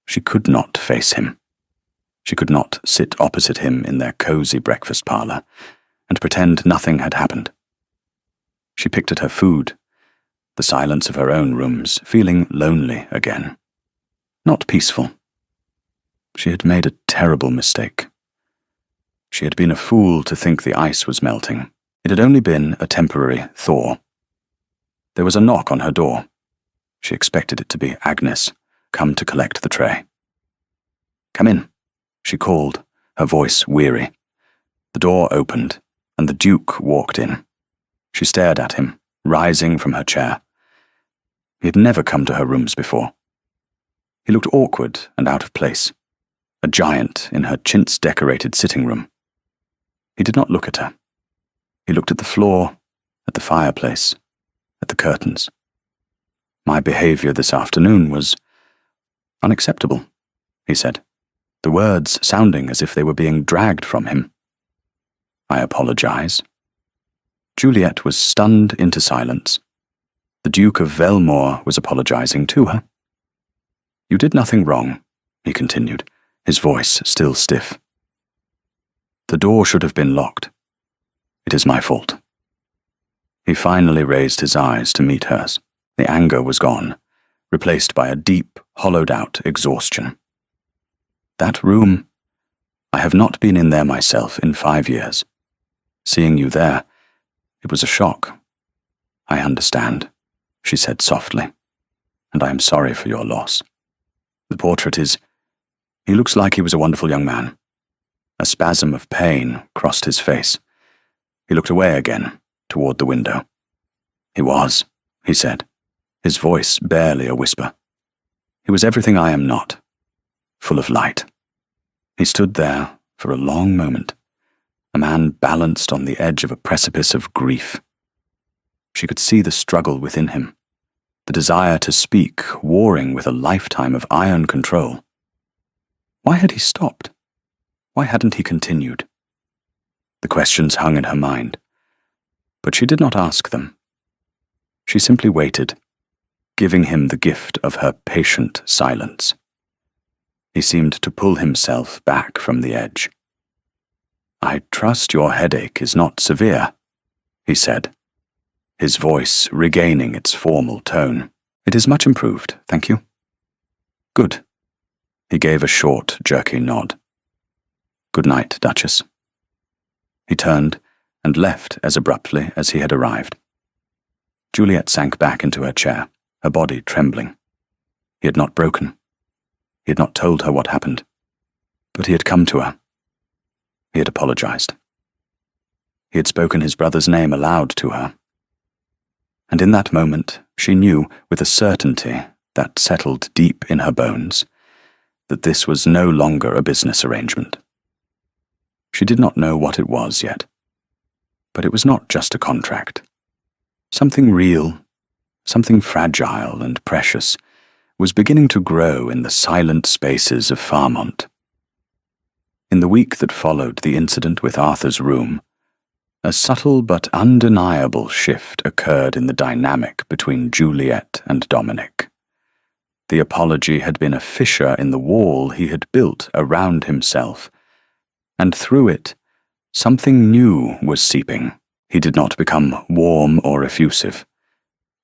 She could not face him. She could not sit opposite him in their cozy breakfast parlour and pretend nothing had happened. She picked at her food, the silence of her own rooms, feeling lonely again. Not peaceful. She had made a terrible mistake. She had been a fool to think the ice was melting. It had only been a temporary thaw. There was a knock on her door. She expected it to be Agnes, come to collect the tray. "Come in," she called, her voice weary. The door opened, and the Duke walked in. She stared at him, rising from her chair. He had never come to her rooms before. He looked awkward and out of place, a giant in her chintz-decorated sitting room. He did not look at her. He looked at the floor, at the fireplace, at the curtains. "My behavior this afternoon was unacceptable," he said, the words sounding as if they were being dragged from him. "I apologize." Juliet was stunned into silence. The Duke of Velmore was apologizing to her. "You did nothing wrong," he continued, his voice still stiff. "The door should have been locked. It is my fault." He finally raised his eyes to meet hers. The anger was gone, replaced by a deep, hollowed-out exhaustion. "That room, I have not been in there myself in 5 years. Seeing you there, it was a shock." "I understand," she said softly, "and I am sorry for your loss. The portrait is He looks like he was a wonderful young man. A spasm of pain crossed his face. He looked away again, toward the window. He was, he said, his voice barely a whisper. He was everything I am not, full of light. He stood there for a long moment, a man balanced on the edge of a precipice of grief. She could see the struggle within him, the desire to speak warring with a lifetime of iron control. Why had he stopped? Why hadn't he continued? The questions hung in her mind, but she did not ask them. She simply waited, giving him the gift of her patient silence. He seemed to pull himself back from the edge. "I trust your headache is not severe," he said, his voice regaining its formal tone. "It is much improved, thank you." "Good." He gave a short, jerky nod. "Good night, Duchess." He turned and left as abruptly as he had arrived. Juliet sank back into her chair, her body trembling. He had not broken. He had not told her what happened. But he had come to her. He had apologized. He had spoken his brother's name aloud to her. And in that moment, she knew with a certainty that settled deep in her bones that this was no longer a business arrangement. She did not know what it was yet, but it was not just a contract. Something real, something fragile and precious, was beginning to grow in the silent spaces of Farmont. In the week that followed the incident with Arthur's room, a subtle but undeniable shift occurred in the dynamic between Juliet and Dominic. The apology had been a fissure in the wall he had built around himself, and through it, something new was seeping. He did not become warm or effusive.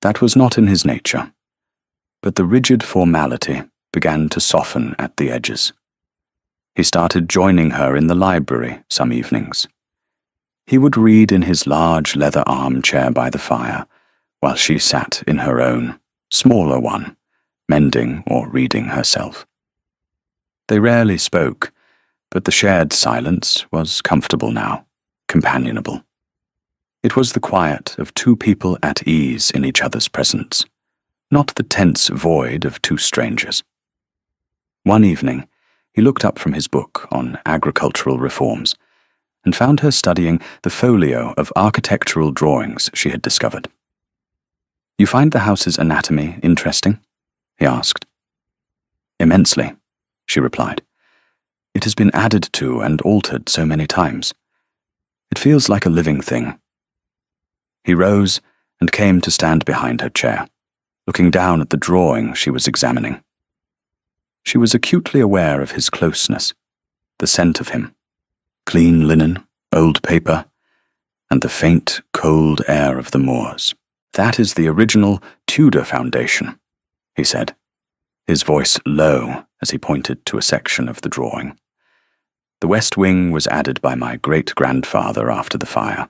That was not in his nature. But the rigid formality began to soften at the edges. He started joining her in the library some evenings. He would read in his large leather armchair by the fire, while she sat in her own, smaller one, mending or reading herself. They rarely spoke, but the shared silence was comfortable now, companionable. It was the quiet of two people at ease in each other's presence, not the tense void of two strangers. One evening, he looked up from his book on agricultural reforms and found her studying the folio of architectural drawings she had discovered. "You find the house's anatomy interesting?" he asked. "Immensely," she replied. "It has been added to and altered so many times. It feels like a living thing." He rose and came to stand behind her chair, looking down at the drawing she was examining. She was acutely aware of his closeness, the scent of him, clean linen, old paper, and the faint, cold air of the moors. "That is the original Tudor foundation," he said, his voice low as he pointed to a section of the drawing. "The west wing was added by my great-grandfather after the fire.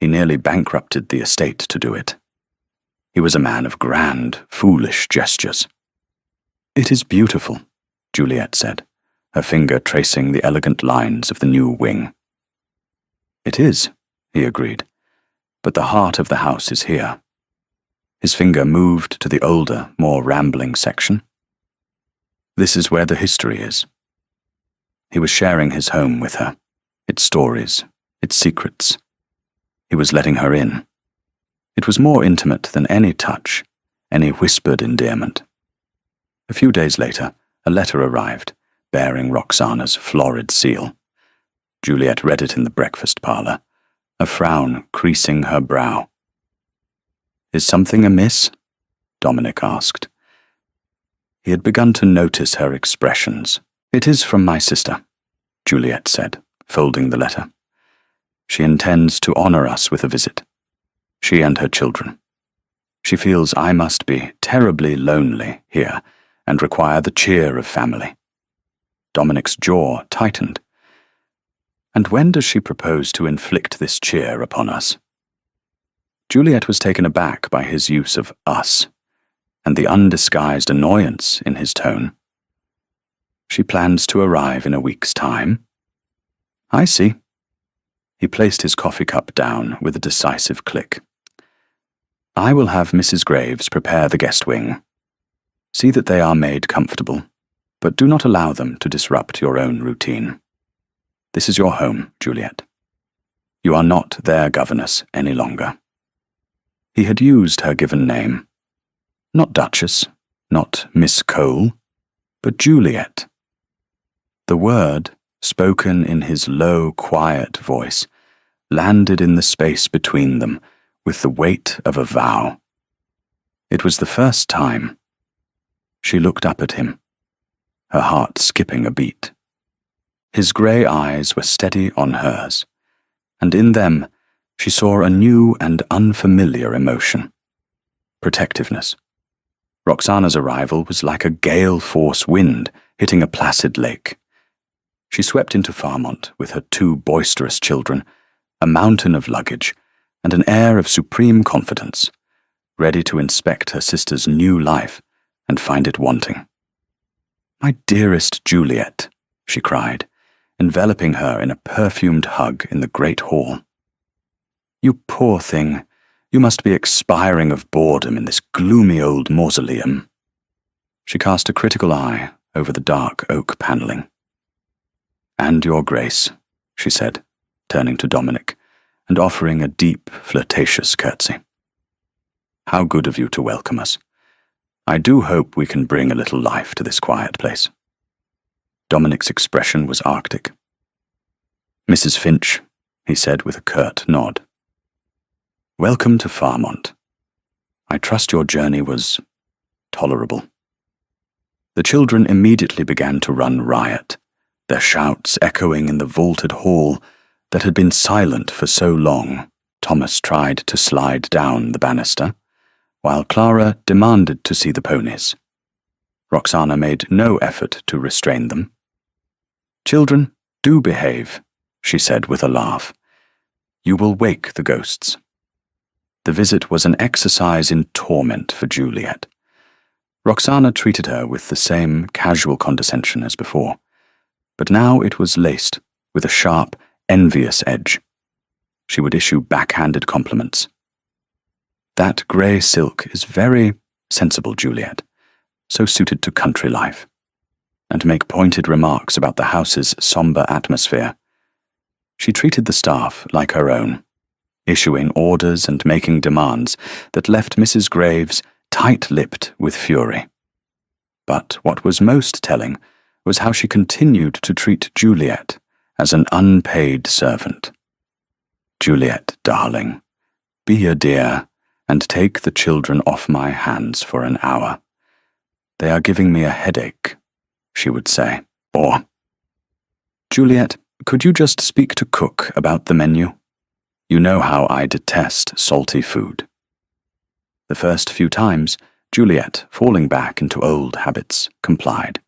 He nearly bankrupted the estate to do it. He was a man of grand, foolish gestures." "It is beautiful," Juliet said, her finger tracing the elegant lines of the new wing. "It is," he agreed, "but the heart of the house is here." His finger moved to the older, more rambling section. "This is where the history is." He was sharing his home with her, its stories, its secrets. He was letting her in. It was more intimate than any touch, any whispered endearment. A few days later, a letter arrived, bearing Roxana's florid seal. Juliet read it in the breakfast parlor, a frown creasing her brow. "Is something amiss?" Dominic asked. He had begun to notice her expressions. "It is from my sister," Juliet said, folding the letter. "She intends to honor us with a visit. She and her children. She feels I must be terribly lonely here and require the cheer of family." Dominic's jaw tightened. "And when does she propose to inflict this cheer upon us?" Juliet was taken aback by his use of us, and the undisguised annoyance in his tone. She plans to arrive in a week's time. I see. He placed his coffee cup down with a decisive click. I will have Mrs. Graves prepare the guest wing. See that they are made comfortable, but do not allow them to disrupt your own routine. This is your home, Juliet. You are not their governess any longer. He had used her given name. Not Duchess, not Miss Cole, but Juliet. The word, spoken in his low, quiet voice, landed in the space between them with the weight of a vow. It was the first time. She looked up at him, her heart skipping a beat. His grey eyes were steady on hers, and in them she saw a new and unfamiliar emotion. Protectiveness. Roxana's arrival was like a gale-force wind hitting a placid lake. She swept into Farmont with her 2 boisterous children, a mountain of luggage, and an air of supreme confidence, ready to inspect her sister's new life and find it wanting. "My dearest Juliet," she cried, enveloping her in a perfumed hug in the great hall. "You poor thing, you must be expiring of boredom in this gloomy old mausoleum." She cast a critical eye over the dark oak panelling. "And your grace," she said, turning to Dominic and offering a deep, flirtatious curtsy. "How good of you to welcome us. I do hope we can bring a little life to this quiet place." Dominic's expression was arctic. "Mrs. Finch," he said with a curt nod. "Welcome to Farmont. I trust your journey was tolerable." The children immediately began to run riot, their shouts echoing in the vaulted hall that had been silent for so long. Thomas tried to slide down the banister, while Clara demanded to see the ponies. Roxana made no effort to restrain them. "Children, do behave," she said with a laugh. "You will wake the ghosts." The visit was an exercise in torment for Juliet. Roxana treated her with the same casual condescension as before, but now it was laced with a sharp, envious edge. She would issue backhanded compliments. "That grey silk is very sensible, Juliet, so suited to country life," and make pointed remarks about the house's sombre atmosphere. She treated the staff like her own, issuing orders and making demands that left Mrs. Graves tight-lipped with fury. But what was most telling was how she continued to treat Juliet as an unpaid servant. "Juliet, darling, be a dear and take the children off my hands for an hour. They are giving me a headache," she would say. Or, "Juliet, could you just speak to Cook about the menu? You know how I detest salty food." The first few times, Juliet, falling back into old habits, complied.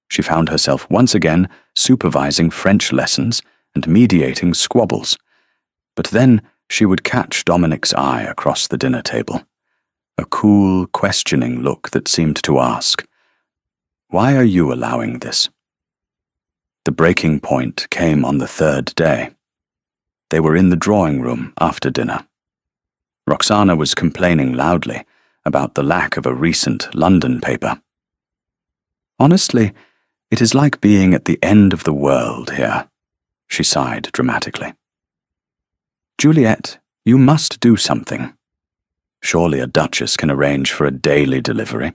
She found herself once again supervising French lessons and mediating squabbles. But then she would catch Dominic's eye across the dinner table, a cool, questioning look that seemed to ask, "Why are you allowing this?" The breaking point came on the 3rd day. They were in the drawing room after dinner. Roxana was complaining loudly about the lack of a recent London paper. "Honestly, it is like being at the end of the world here," she sighed dramatically. "Juliet, you must do something. Surely a duchess can arrange for a daily delivery."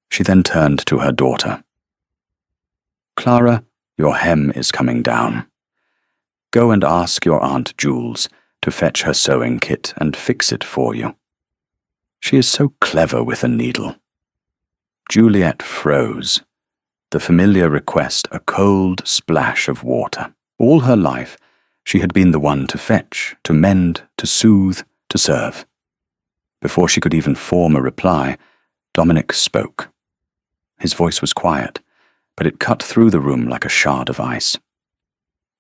She then turned to her daughter. "Clara, your hem is coming down. Go and ask your Aunt Jules to fetch her sewing kit and fix it for you. She is so clever with a needle." Juliet froze, the familiar request a cold splash of water. All her life, she had been the one to fetch, to mend, to soothe, to serve. Before she could even form a reply, Dominic spoke. His voice was quiet, but it cut through the room like a shard of ice.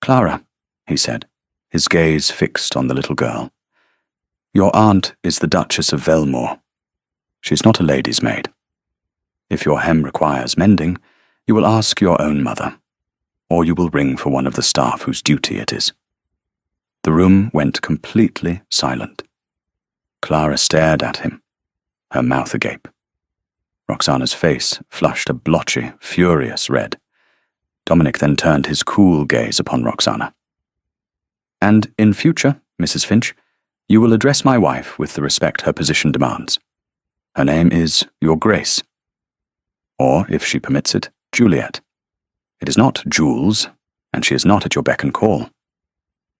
"Clara," he said, his gaze fixed on the little girl. "Your aunt is the Duchess of Velmore. She's not a lady's maid. If your hem requires mending, You will ask your own mother, or you will ring for one of the staff whose duty it is." The room went completely silent. Clara stared at him, her mouth agape. Roxana's face flushed a blotchy, furious red. Dominic then turned his cool gaze upon Roxana. "And in future, Mrs. Finch, you will address my wife with the respect her position demands. Her name is Your Grace. Or, if she permits it, Juliet. It is not Jules, and she is not at your beck and call.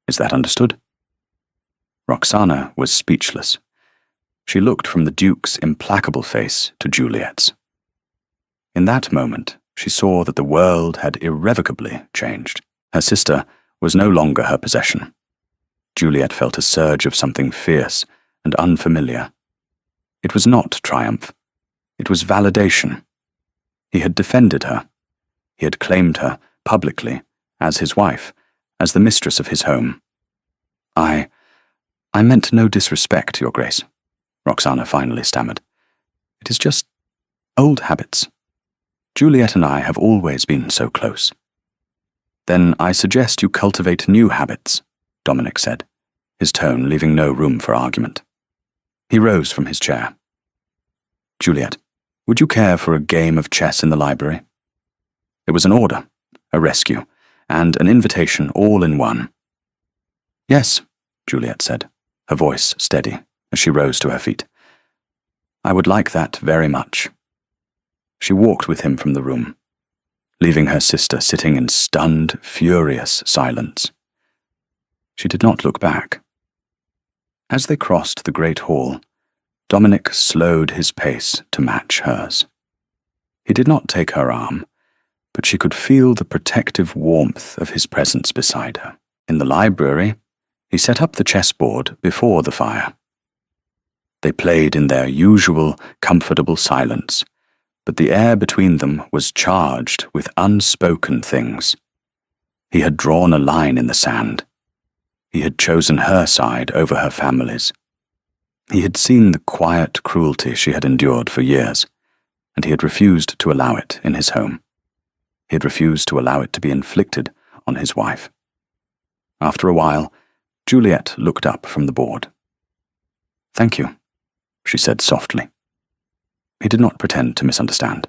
Is that understood?" Roxana was speechless. She looked from the Duke's implacable face to Juliet's. In that moment, she saw that the world had irrevocably changed. Her sister was no longer her possession. Juliet felt a surge of something fierce and unfamiliar. It was not triumph. It was validation. He had defended her. He had claimed her, publicly, as his wife, as the mistress of his home. I meant no disrespect, Your Grace," Roxana finally stammered. "It is just old habits. Juliet and I have always been so close." "Then I suggest you cultivate new habits," Dominic said, his tone leaving no room for argument. He rose from his chair. "Juliet, would you care for a game of chess in the library?" It was an order, a rescue, and an invitation all in one. "Yes," Juliet said, her voice steady as she rose to her feet. "I would like that very much." She walked with him from the room, leaving her sister sitting in stunned, furious silence. She did not look back. As they crossed the great hall, Dominic slowed his pace to match hers. He did not take her arm, but she could feel the protective warmth of his presence beside her. In the library, he set up the chessboard before the fire. They played in their usual, comfortable silence, but the air between them was charged with unspoken things. He had drawn a line in the sand. He had chosen her side over her family's. He had seen the quiet cruelty she had endured for years, and he had refused to allow it in his home. He had refused to allow it to be inflicted on his wife. After a while, Juliet looked up from the board. "Thank you," she said softly. He did not pretend to misunderstand.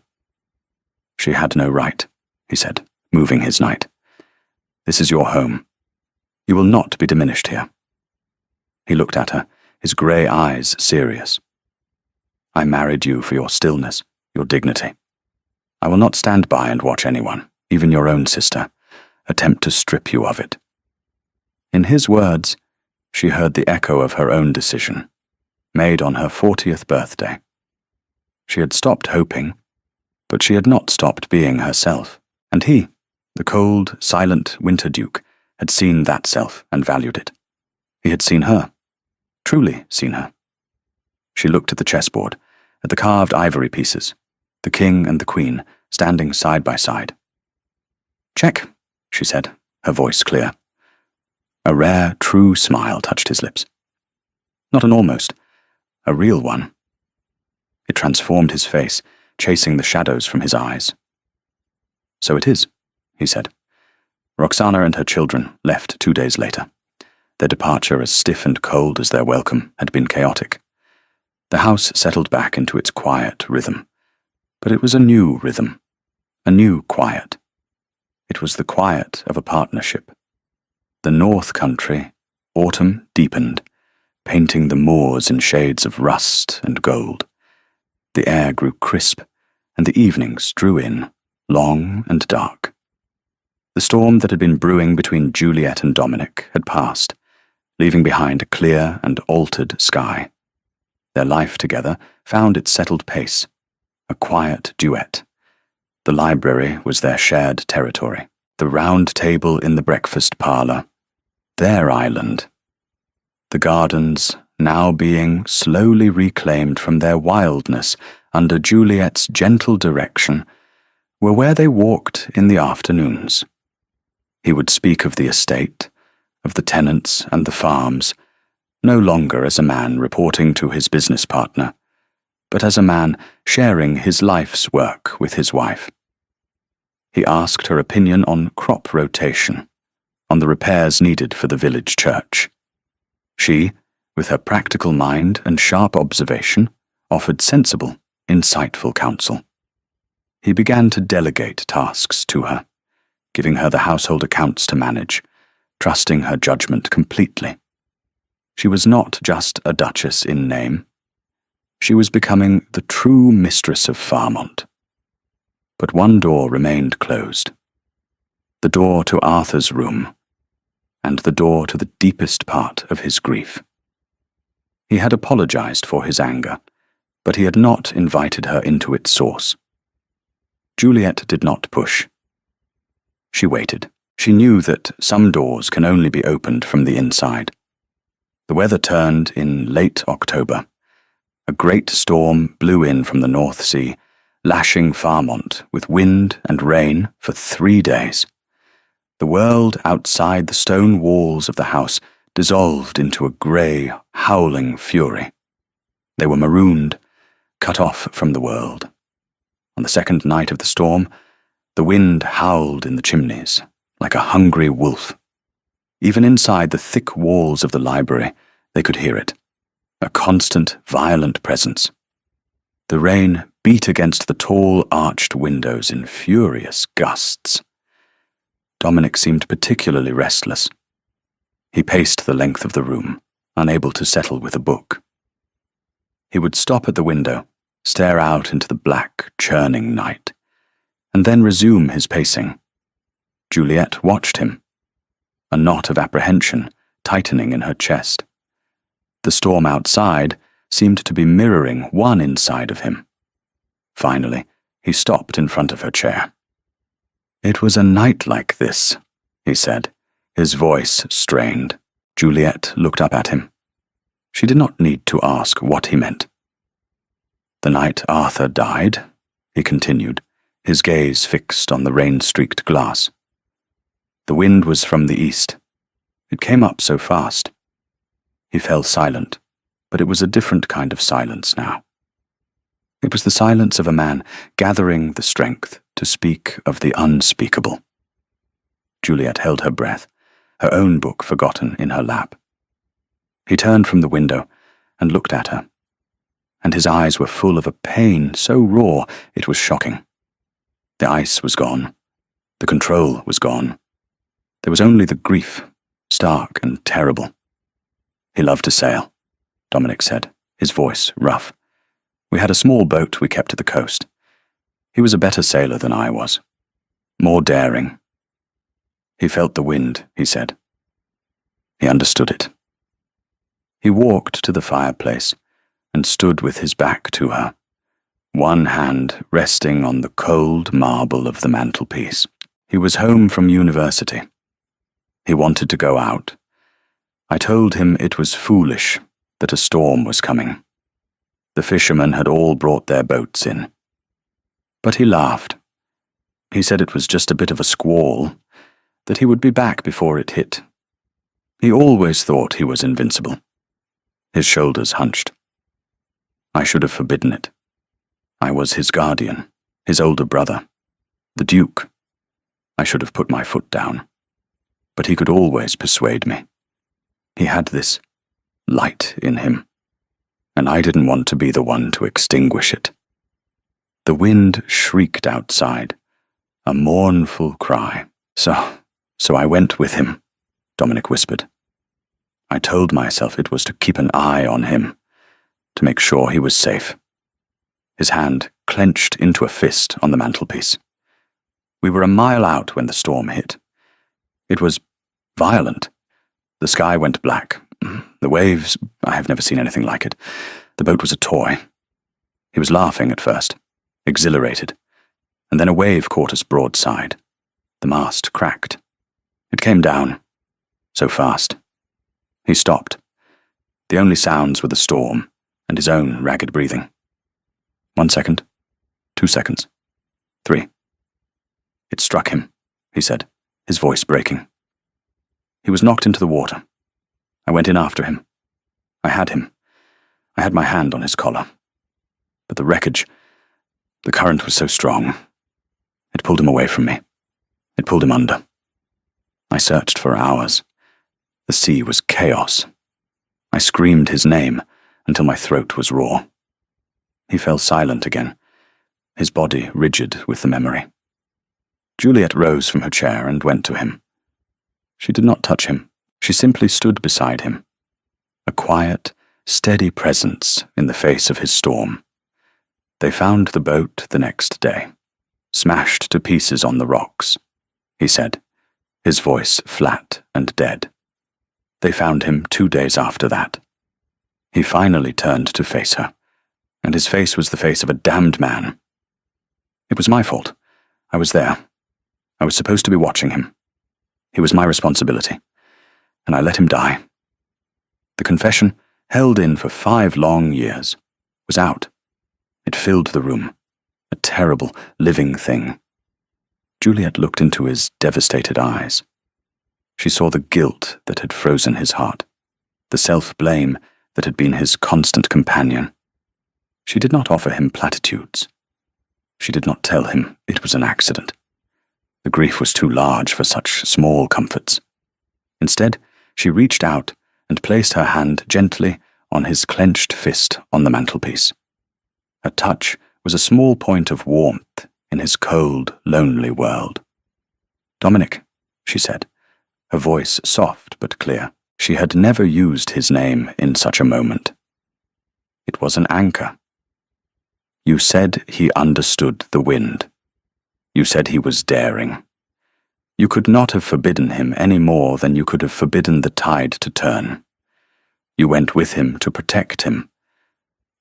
"She had no right," he said, moving his knight. "This is your home. You will not be diminished here." He looked at her, his grey eyes serious. "I married you for your stillness, your dignity. I will not stand by and watch anyone, even your own sister, attempt to strip you of it." In his words, she heard the echo of her own decision, made on her 40th birthday. She had stopped hoping, but she had not stopped being herself, and he, the cold, silent Winter Duke, had seen that self and valued it. He had seen her, truly seen her. She looked at the chessboard, at the carved ivory pieces, the king and the queen standing side by side. "Check," she said, her voice clear. A rare, true smile touched his lips. Not an almost, a real one. It transformed his face, chasing the shadows from his eyes. "So it is," he said. Roxana and her children left 2 days later. Their departure, as stiff and cold as their welcome, had been chaotic. The house settled back into its quiet rhythm, but it was a new rhythm, a new quiet. It was the quiet of a partnership. The North Country, autumn deepened, painting the moors in shades of rust and gold. The air grew crisp, and the evenings drew in, long and dark. The storm that had been brewing between Juliet and Dominic had passed, leaving behind a clear and altered sky. Their life together found its settled pace, a quiet duet. The library was their shared territory, the round table in the breakfast parlour, their island. The gardens, now being slowly reclaimed from their wildness under Juliet's gentle direction, were where they walked in the afternoons. He would speak of the estate, of the tenants and the farms, no longer as a man reporting to his business partner, but as a man sharing his life's work with his wife. He asked her opinion on crop rotation, on the repairs needed for the village church. She, with her practical mind and sharp observation, offered sensible, insightful counsel. He began to delegate tasks to her, giving her the household accounts to manage, trusting her judgment completely. She was not just a duchess in name. She was becoming the true mistress of Farmont. But one door remained closed. The door to Arthur's room, and the door to the deepest part of his grief. He had apologized for his anger, but he had not invited her into its source. Juliet did not push. She waited. She knew that some doors can only be opened from the inside. The weather turned in late October. A great storm blew in from the North Sea, lashing Farmont with wind and rain for 3 days. The world outside the stone walls of the house dissolved into a grey, howling fury. They were marooned, cut off from the world. On the second night of the storm, the wind howled in the chimneys, like a hungry wolf. Even inside the thick walls of the library, they could hear it, a constant, violent presence. The rain beat against the tall, arched windows in furious gusts. Dominic seemed particularly restless. He paced the length of the room, unable to settle with a book. He would stop at the window, stare out into the black, churning night, and then resume his pacing. Juliet watched him, a knot of apprehension tightening in her chest. The storm outside seemed to be mirroring one inside of him. Finally, he stopped in front of her chair. "It was a night like this," he said, his voice strained. Juliet looked up at him. She did not need to ask what he meant. "The night Arthur died," he continued, his gaze fixed on the rain-streaked glass. "The wind was from the east. It came up so fast." He fell silent, but it was a different kind of silence now. It was the silence of a man gathering the strength to speak of the unspeakable. Juliet held her breath, her own book forgotten in her lap. He turned from the window and looked at her, and his eyes were full of a pain so raw it was shocking. The ice was gone. The control was gone. There was only the grief, stark and terrible. "He loved to sail," Dominic said, his voice rough. "We had a small boat we kept at the coast. He was a better sailor than I was. More daring. He felt the wind," he said. He understood it. He walked to the fireplace and stood with his back to her, one hand resting on the cold marble of the mantelpiece. He was home from university. He wanted to go out. I told him it was foolish, that a storm was coming. The fishermen had all brought their boats in. But he laughed. He said it was just a bit of a squall, that he would be back before it hit. He always thought he was invincible. His shoulders hunched. I should have forbidden it. I was his guardian, his older brother, the Duke. I should have put my foot down. But he could always persuade me. He had this light in him, and I didn't want to be the one to extinguish it. The wind shrieked outside, a mournful cry. So I went with him, Dominic whispered. I told myself it was to keep an eye on him, to make sure he was safe. His hand clenched into a fist on the mantelpiece. We were a mile out when the storm hit. It was violent. The sky went black. The waves, I have never seen anything like it. The boat was a toy. He was laughing at first, exhilarated, and then a wave caught us broadside. The mast cracked. It came down, so fast. He stopped. The only sounds were the storm and his own ragged breathing. 1 second, 2 seconds, 3. It struck him, he said, his voice breaking. He was knocked into the water. I went in after him. I had him. I had my hand on his collar. But the wreckage, the current was so strong. It pulled him away from me. It pulled him under. I searched for hours. The sea was chaos. I screamed his name until my throat was raw. He fell silent again, his body rigid with the memory. Juliet rose from her chair and went to him. She did not touch him. She simply stood beside him, a quiet, steady presence in the face of his storm. They found the boat the next day, smashed to pieces on the rocks, he said, his voice flat and dead. They found him 2 days after that. He finally turned to face her, and his face was the face of a damned man. It was my fault. I was there. I was supposed to be watching him. He was my responsibility, and I let him die. The confession, held in for 5 long years, was out. It filled the room, a terrible, living thing. Juliet looked into his devastated eyes. She saw the guilt that had frozen his heart, the self-blame that had been his constant companion. She did not offer him platitudes. She did not tell him it was an accident. The grief was too large for such small comforts. Instead, she reached out and placed her hand gently on his clenched fist on the mantelpiece. Her touch was a small point of warmth in his cold, lonely world. "Dominic," she said, her voice soft but clear. She had never used his name in such a moment. It was an anchor. "You said he understood the wind. You said he was daring. You could not have forbidden him any more than you could have forbidden the tide to turn. You went with him to protect him.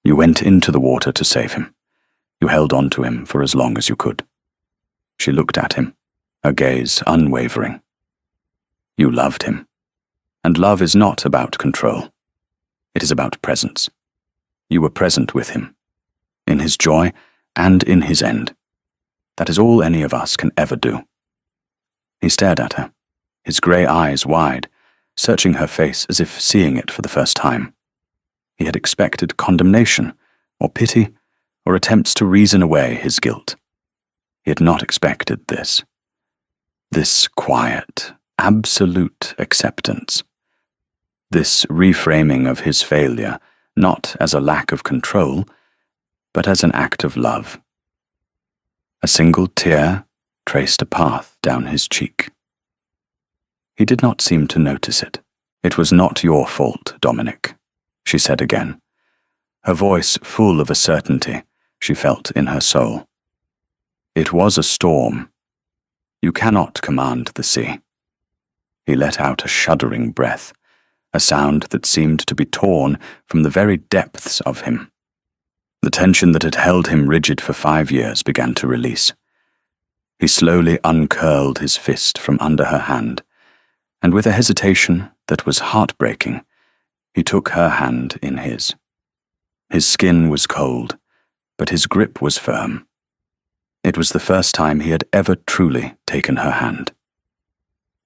You went into the water to save him. You held on to him for as long as you could." She looked at him, her gaze unwavering. "You loved him. And love is not about control. It is about presence. You were present with him, in his joy and in his end. That is all any of us can ever do." He stared at her, his grey eyes wide, searching her face as if seeing it for the first time. He had expected condemnation, or pity, or attempts to reason away his guilt. He had not expected this. This quiet, absolute acceptance. This reframing of his failure, not as a lack of control, but as an act of love. A single tear traced a path down his cheek. He did not seem to notice it. "It was not your fault, Dominic," she said again, her voice full of a certainty she felt in her soul. "It was a storm. You cannot command the sea." He let out a shuddering breath, a sound that seemed to be torn from the very depths of him. The tension that had held him rigid for 5 years began to release. He slowly uncurled his fist from under her hand, and with a hesitation that was heartbreaking, he took her hand in his. His skin was cold, but his grip was firm. It was the first time he had ever truly taken her hand.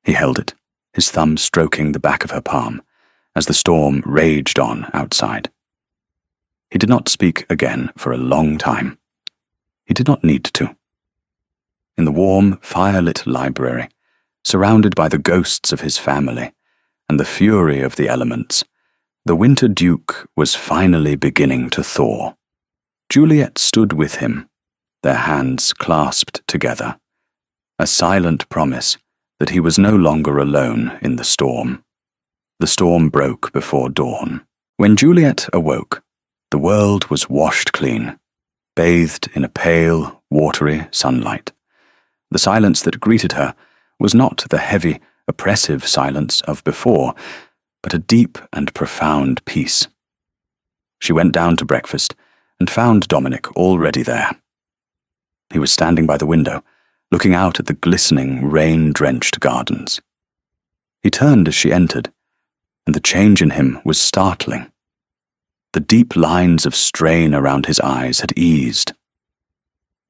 He held it, his thumb stroking the back of her palm, as the storm raged on outside. He did not speak again for a long time. He did not need to. In the warm, fire-lit library, surrounded by the ghosts of his family and the fury of the elements, the Winter Duke was finally beginning to thaw. Juliet stood with him, their hands clasped together, a silent promise that he was no longer alone in the storm. The storm broke before dawn. When Juliet awoke, the world was washed clean, bathed in a pale, watery sunlight. The silence that greeted her was not the heavy, oppressive silence of before, but a deep and profound peace. She went down to breakfast and found Dominic already there. He was standing by the window, looking out at the glistening, rain-drenched gardens. He turned as she entered, and the change in him was startling. The deep lines of strain around his eyes had eased.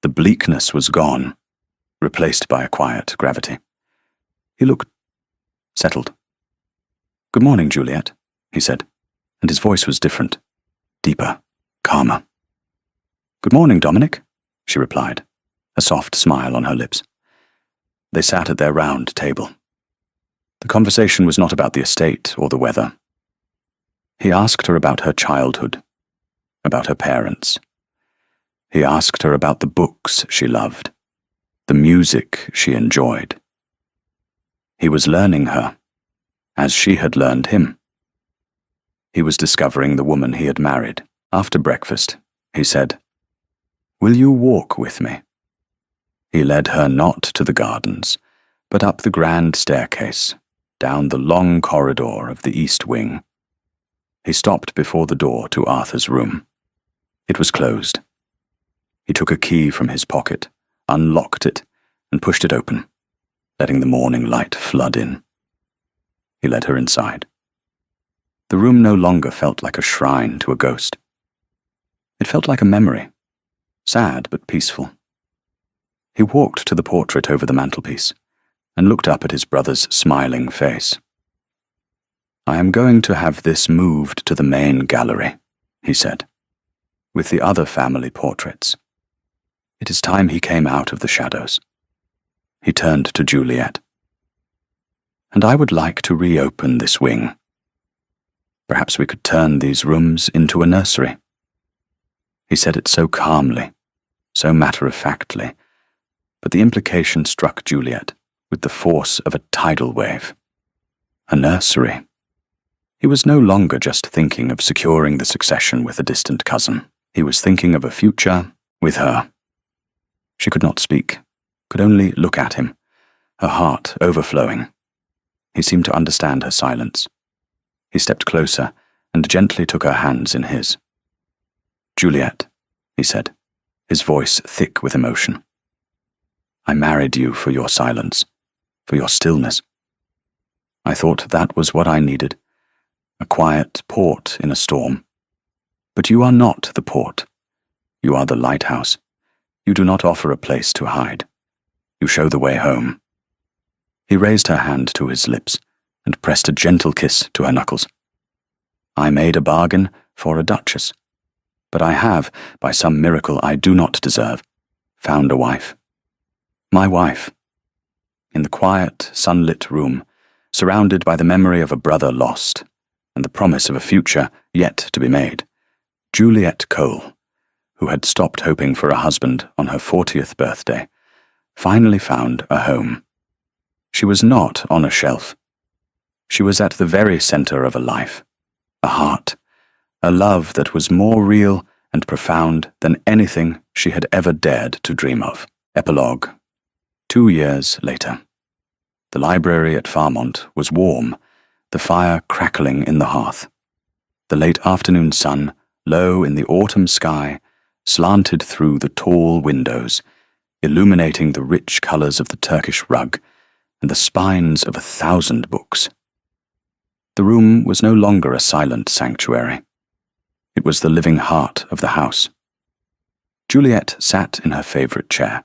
The bleakness was gone, replaced by a quiet gravity. He looked settled. "Good morning, Juliet," he said, and his voice was different, deeper, calmer. "Good morning, Dominic," she replied, a soft smile on her lips. They sat at their round table. The conversation was not about the estate or the weather. He asked her about her childhood, about her parents. He asked her about the books she loved, the music she enjoyed. He was learning her, as she had learned him. He was discovering the woman he had married. After breakfast, he said, "Will you walk with me?" He led her not to the gardens, but up the grand staircase, down the long corridor of the east wing. He stopped before the door to Arthur's room. It was closed. He took a key from his pocket, unlocked it, and pushed it open, letting the morning light flood in. He led her inside. The room no longer felt like a shrine to a ghost. It felt like a memory, sad but peaceful. He walked to the portrait over the mantelpiece and looked up at his brother's smiling face. "I am going to have this moved to the main gallery," he said, "with the other family portraits. It is time he came out of the shadows." He turned to Juliet. "And I would like to reopen this wing. Perhaps we could turn these rooms into a nursery." He said it so calmly, so matter-of-factly, but the implication struck Juliet with the force of a tidal wave. A nursery. He was no longer just thinking of securing the succession with a distant cousin. He was thinking of a future with her. She could not speak, could only look at him, her heart overflowing. He seemed to understand her silence. He stepped closer and gently took her hands in his. "Juliet," he said, his voice thick with emotion. "I married you for your silence, for your stillness. I thought that was what I needed, a quiet port in a storm. But you are not the port. You are the lighthouse. You do not offer a place to hide. You show the way home." He raised her hand to his lips and pressed a gentle kiss to her knuckles. "I made a bargain for a duchess, but I have, by some miracle I do not deserve, found a wife. My wife." In the quiet, sunlit room, surrounded by the memory of a brother lost and the promise of a future yet to be made, Juliet Cole, who had stopped hoping for a husband on her 40th birthday, finally found a home. She was not on a shelf. She was at the very center of a life, a heart, a love that was more real and profound than anything she had ever dared to dream of. Epilogue. 2 years later. The library at Farmont was warm, the fire crackling in the hearth. The late afternoon sun, low in the autumn sky, slanted through the tall windows, illuminating the rich colors of the Turkish rug and the spines of 1,000 books. The room was no longer a silent sanctuary. It was the living heart of the house. Juliet sat in her favorite chair,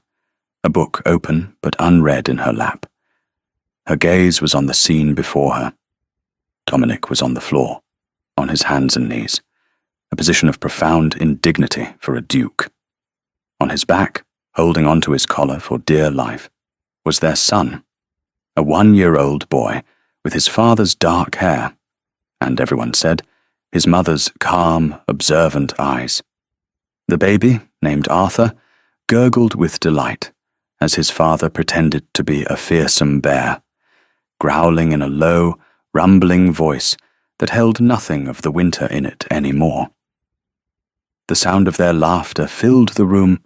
a book open but unread in her lap. Her gaze was on the scene before her. Dominic was on the floor, on his hands and knees, a position of profound indignity for a duke. On his back, holding onto his collar for dear life, was their son, a 1-year-old boy with his father's dark hair, and everyone said, his mother's calm, observant eyes. The baby, named Arthur, gurgled with delight as his father pretended to be a fearsome bear, growling in a low, rumbling voice that held nothing of the winter in it any more. The sound of their laughter filled the room,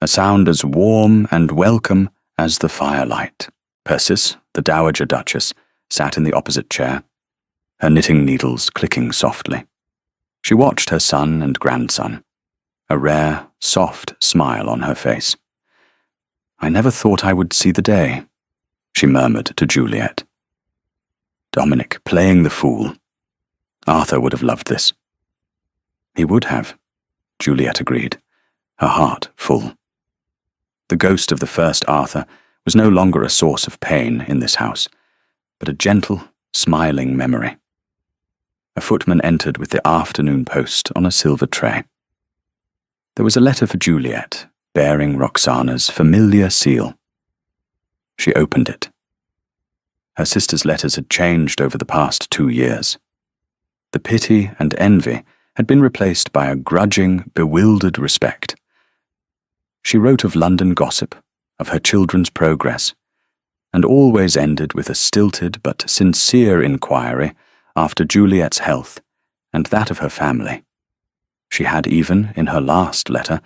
a sound as warm and welcome as the firelight. Persis, the Dowager Duchess, sat in the opposite chair, her knitting needles clicking softly. She watched her son and grandson, a rare, soft smile on her face. "I never thought I would see the day," she murmured to Juliet. Dominic playing the fool. Arthur would have loved this. He would have, Juliet agreed, her heart full. The ghost of the first Arthur was no longer a source of pain in this house, but a gentle, smiling memory. A footman entered with the afternoon post on a silver tray. There was a letter for Juliet, bearing Roxana's familiar seal. She opened it. Her sister's letters had changed over the past 2 years. The pity and envy had been replaced by a grudging, bewildered respect. She wrote of London gossip, of her children's progress, and always ended with a stilted but sincere inquiry after Juliet's health and that of her family. She had even, in her last letter,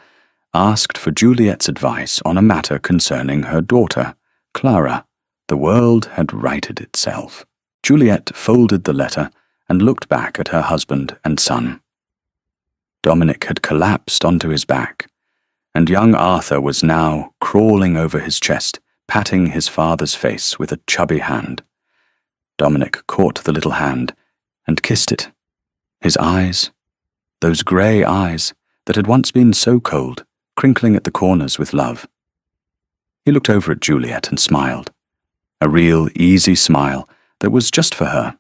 asked for Juliet's advice on a matter concerning her daughter, Clara. The world had righted itself. Juliet folded the letter and looked back at her husband and son. Dominic had collapsed onto his back, and young Arthur was now crawling over his chest, patting his father's face with a chubby hand. Dominic caught the little hand and kissed it. His eyes, those grey eyes that had once been so cold, crinkling at the corners with love. He looked over at Juliet and smiled. A real, easy smile that was just for her.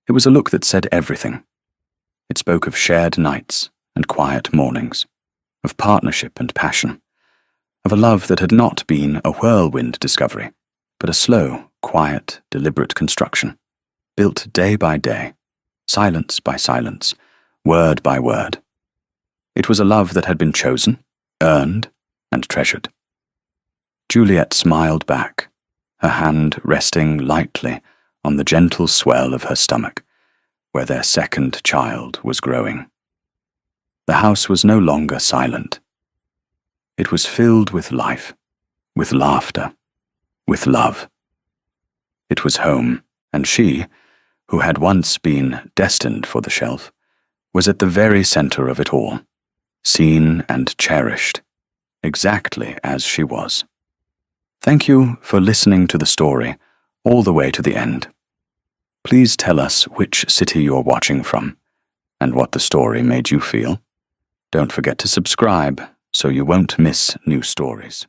It was a look that said everything. It spoke of shared nights and quiet mornings, of partnership and passion, of a love that had not been a whirlwind discovery, but a slow, quiet, deliberate construction, built day by day, silence by silence, word by word. It was a love that had been chosen, earned, and treasured. Juliet smiled back, her hand resting lightly on the gentle swell of her stomach, where their second child was growing. The house was no longer silent. It was filled with life, with laughter, with love. It was home, and she, who had once been destined for the shelf, was at the very center of it all, seen and cherished, exactly as she was. Thank you for listening to the story all the way to the end. Please tell us which city you're watching from and what the story made you feel. Don't forget to subscribe so you won't miss new stories.